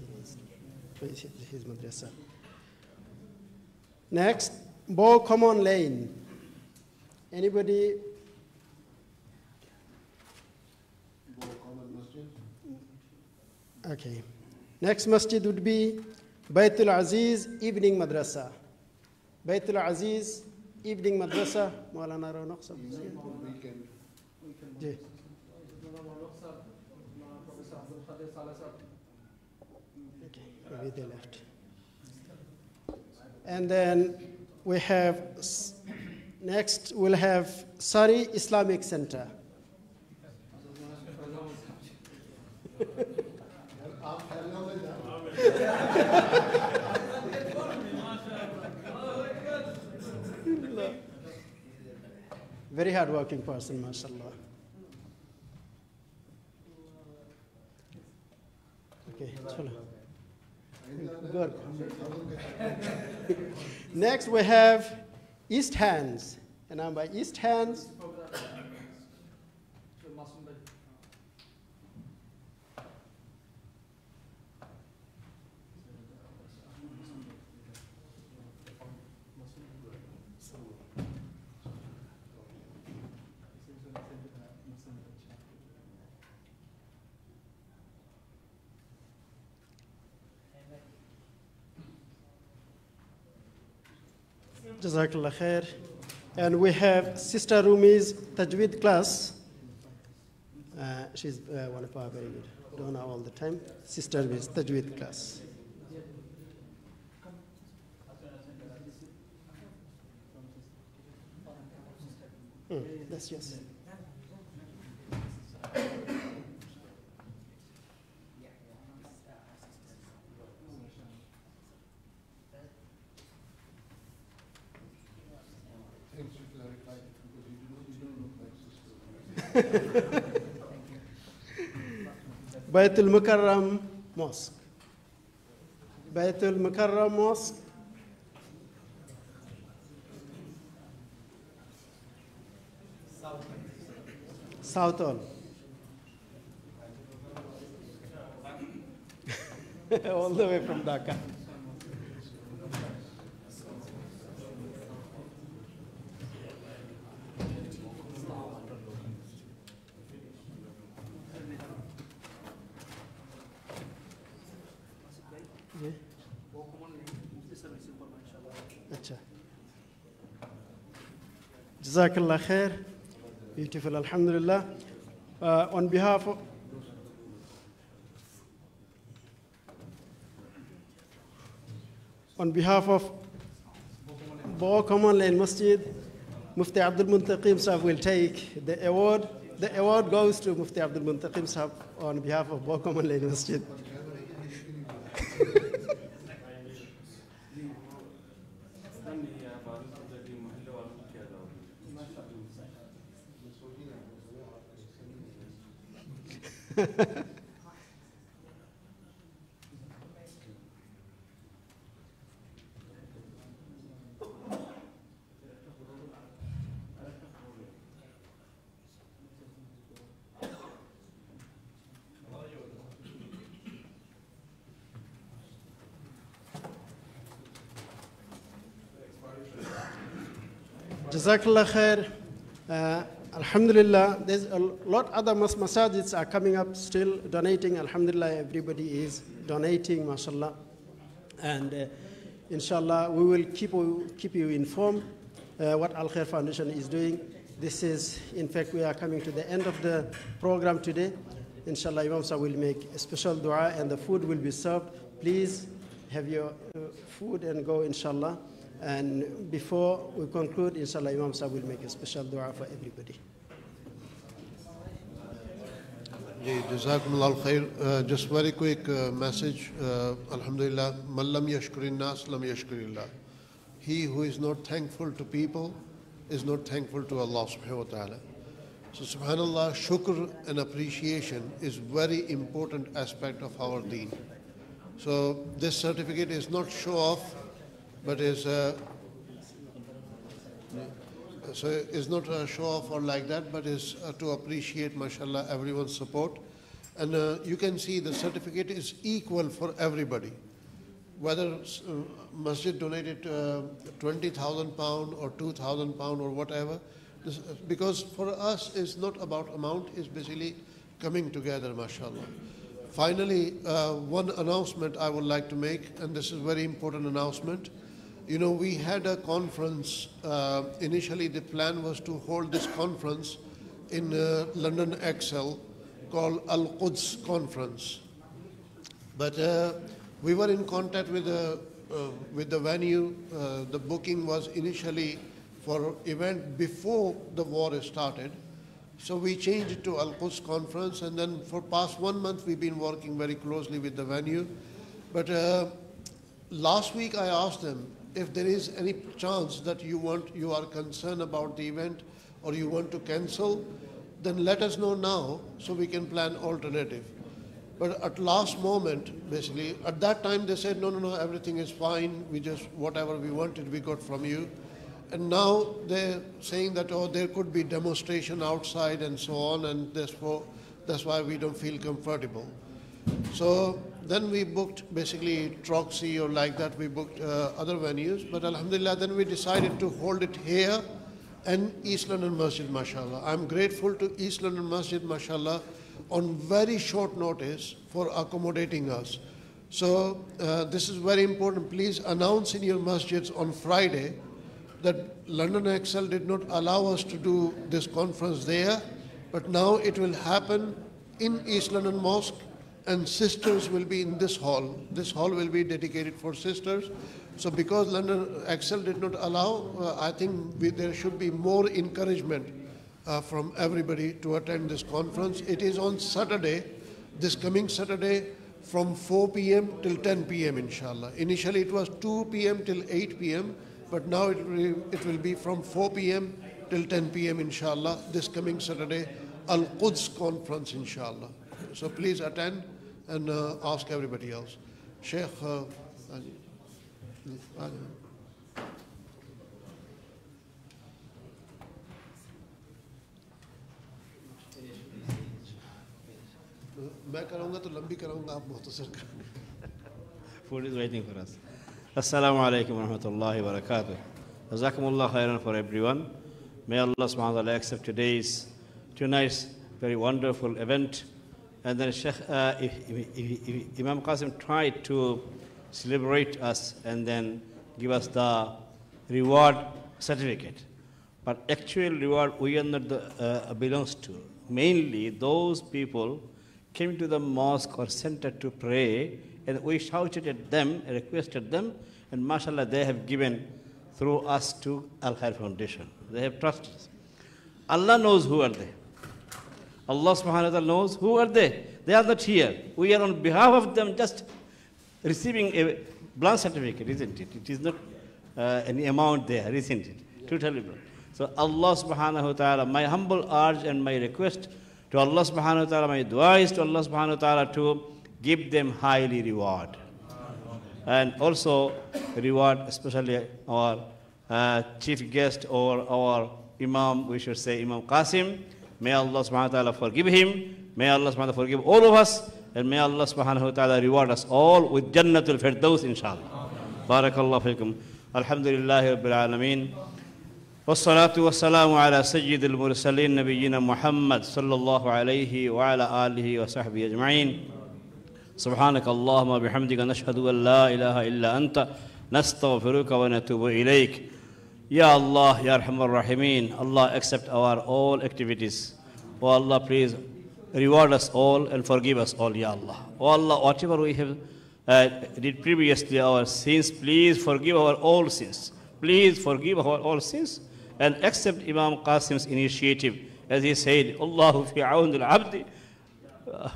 his madrasa. Next, Bo Common Lane. Anybody? Okay. Next masjid would be Baitul Aziz Evening Madrasa. Baitul Aziz Evening Madrasa. Maulana Raunak sab. Ji. Okay, maybe they left. And then we have, next we'll have Sari Islamic Center. Very hard-working person, mashallah. Okay, chalo. Good. Next, we have East Hands. And now by East Hands, Jazakallah khair. And we have Sister Rumi's Tajweed class. She's one of our very good donor all the time. Sister Rumi's Tajweed class. That's yes. Baitul Mukarram Mosque. Baitul Mukarram Mosque. Southall. All the way from Dhaka. Jazakallah khair. Beautiful, alhamdulillah. On behalf of Bo Common Lane Masjid, Mufti Abdul Muntaqim Sahab will take the award. The award goes to Mufti Abdul Muntaqim Sahab on behalf of Bo Common Lane Masjid. Jazakallah khair. Alhamdulillah, there's a lot other masajids are coming up still donating. Alhamdulillah, everybody is donating, mashallah. And inshallah, we will keep you informed what Al Khair Foundation is doing. This is, in fact, we are coming to the end of the program today. Inshallah, Imam Sahib will make a special dua and the food will be served. Please have your food and go, inshallah. And before we conclude, inshallah, Imam Sahib will make a special dua for everybody. Jazakumullah khair. Just very quick message. Alhamdulillah, man lam yashkurin nas lam yashkurillah. He who is not thankful to people is not thankful to Allah subhanahu wa ta'ala. So subhanallah, shukr and appreciation is very important aspect of our deen. So this certificate is not show off, but is not a show off or like that, but is to appreciate, mashallah, everyone's support. And you can see the certificate is equal for everybody. whether masjid donated 20,000 pound or 2,000 pound or whatever, because for us it's not about amount, it's basically coming together, mashallah. Finally, one announcement I would like to make, and this is a very important announcement. You know, we had a conference, initially the plan was to hold this conference in London Excel called Al-Quds Conference. But we were in contact with the venue. The booking was initially for event before the war started. So we changed it to Al-Quds Conference, and then for past 1 month we've been working very closely with the venue. But last week I asked them if there is any chance that you are concerned about the event or you want to cancel, then let us know now so we can plan alternative. But at last moment, basically, at that time they said, no, everything is fine. We just, whatever we wanted, we got from you. And now they're saying that, oh, there could be demonstration outside and so on, and that's why we don't feel comfortable. So then we booked basically Troxy or like that, we booked other venues. But alhamdulillah, then we decided to hold it here and East London Masjid, mashallah. I'm grateful to East London Masjid, mashallah, on very short notice for accommodating us. So this is very important. Please announce in your masjids on Friday that London Excel did not allow us to do this conference there, but now it will happen in East London Mosque, and sisters will be in this hall. This hall will be dedicated for sisters. So because London Excel did not allow, I think there should be more encouragement from everybody to attend this conference. It is on Saturday, this coming Saturday, from 4 p.m. till 10 p.m. inshallah. Initially it was 2 p.m. till 8 p.m., but now it will be from 4 p.m. till 10 p.m. inshallah, this coming Saturday, Al-Quds Conference inshallah. So please attend and ask everybody else. Sheikh, मैं कराऊंगा तो लंबी कराऊंगा, आप मुख्तसर करेंगे. Food is waiting for us. Assalamu alaikum wa rahmatullahi wa barakatuh. Jazakumullah khairan for everyone. May Allah subhanahu wa ta'ala accept tonight's very wonderful event. And then Sheikh, Imam Qasim tried to celebrate us and then give us the reward certificate. But actual reward we are not belongs to. Mainly those people came to the mosque or center to pray, and we shouted at them, requested them, and mashallah they have given through us to Al Khair Foundation. They have trusted us. Allah knows who are they. Allah subhanahu wa ta'ala knows who are they. They are not here. We are on behalf of them just receiving a blank certificate, isn't it? It is not any amount there, isn't it? Totally blank. So Allah subhanahu wa ta'ala, my humble urge and my request to Allah subhanahu wa ta'ala, my dua is to Allah subhanahu wa ta'ala to give them highly reward. And also reward especially our chief guest or our Imam, we should say Imam Qasim. May Allah subhanahu wa ta'ala forgive him. May Allah subhanahu wa ta'ala forgive all of us. And may Allah subhanahu wa ta'ala reward us all with Jannatul Firdaus inshallah. Barakallahu fikum. Alhamdulillahi Rabbil Alameen. والصلاة والسلام على سيد المرسلين نبينا محمد صلى الله عليه وعلى آله وصحبه أجمعين سبحانك اللهم وبحمدك نشهد أن لا إله إلا أنت نستغفرك ونتوب إليك Ya Allah, Ya Arhamar Rahimin, Allah accept our all activities. Oh Allah, please reward us all and forgive us all, Ya Allah. Oh Allah, whatever we have did previously, our sins, please forgive our all sins. Please forgive our all sins and accept Imam Qasim's initiative. As he said, Allahu fi aun al-abdi,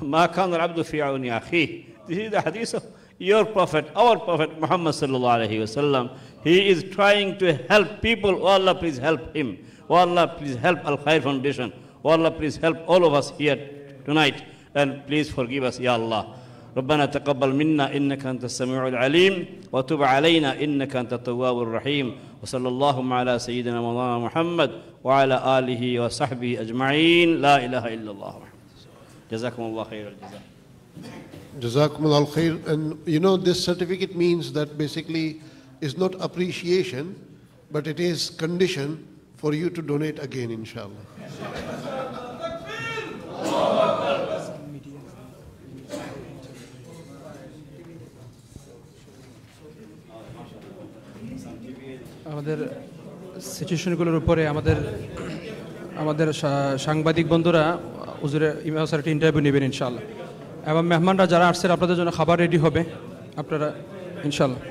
ma kan al-abdu fi auni akhi. This is the hadith of your Prophet, our Prophet Muhammad sallallahu alayhi wa sallam. He is trying to help people. Oh Allah, please help him. Oh Allah, please help Al Khair Foundation. Oh Allah, please help all of us here tonight. And please forgive us, Ya Allah. ربنا تقبل منا إنك أنت السميع العليم وتب علينا إنك أنت التواب الرحيم وصلى اللهم على سيدنا مولانا محمد وعلى آله وصحبه أجمعين لا إله إلا الله جزاكم الله خير الجزاء. Jazakumullah khair. And you know, this certificate means that basically is not appreciation, but it is condition for you to donate again, inshallah. আমাদের সিচুয়েশনগুলোর উপরে আমাদের সাংবাদিক বন্ধুরা হুজুরের ইমাম sir একটা interview নেবেন ইনশাআল্লাহ, এবং মেহমানরা যারা আসছেন আপনাদের জন্য খাবার রেডি হবে আপনারা ইনশাআল্লাহ।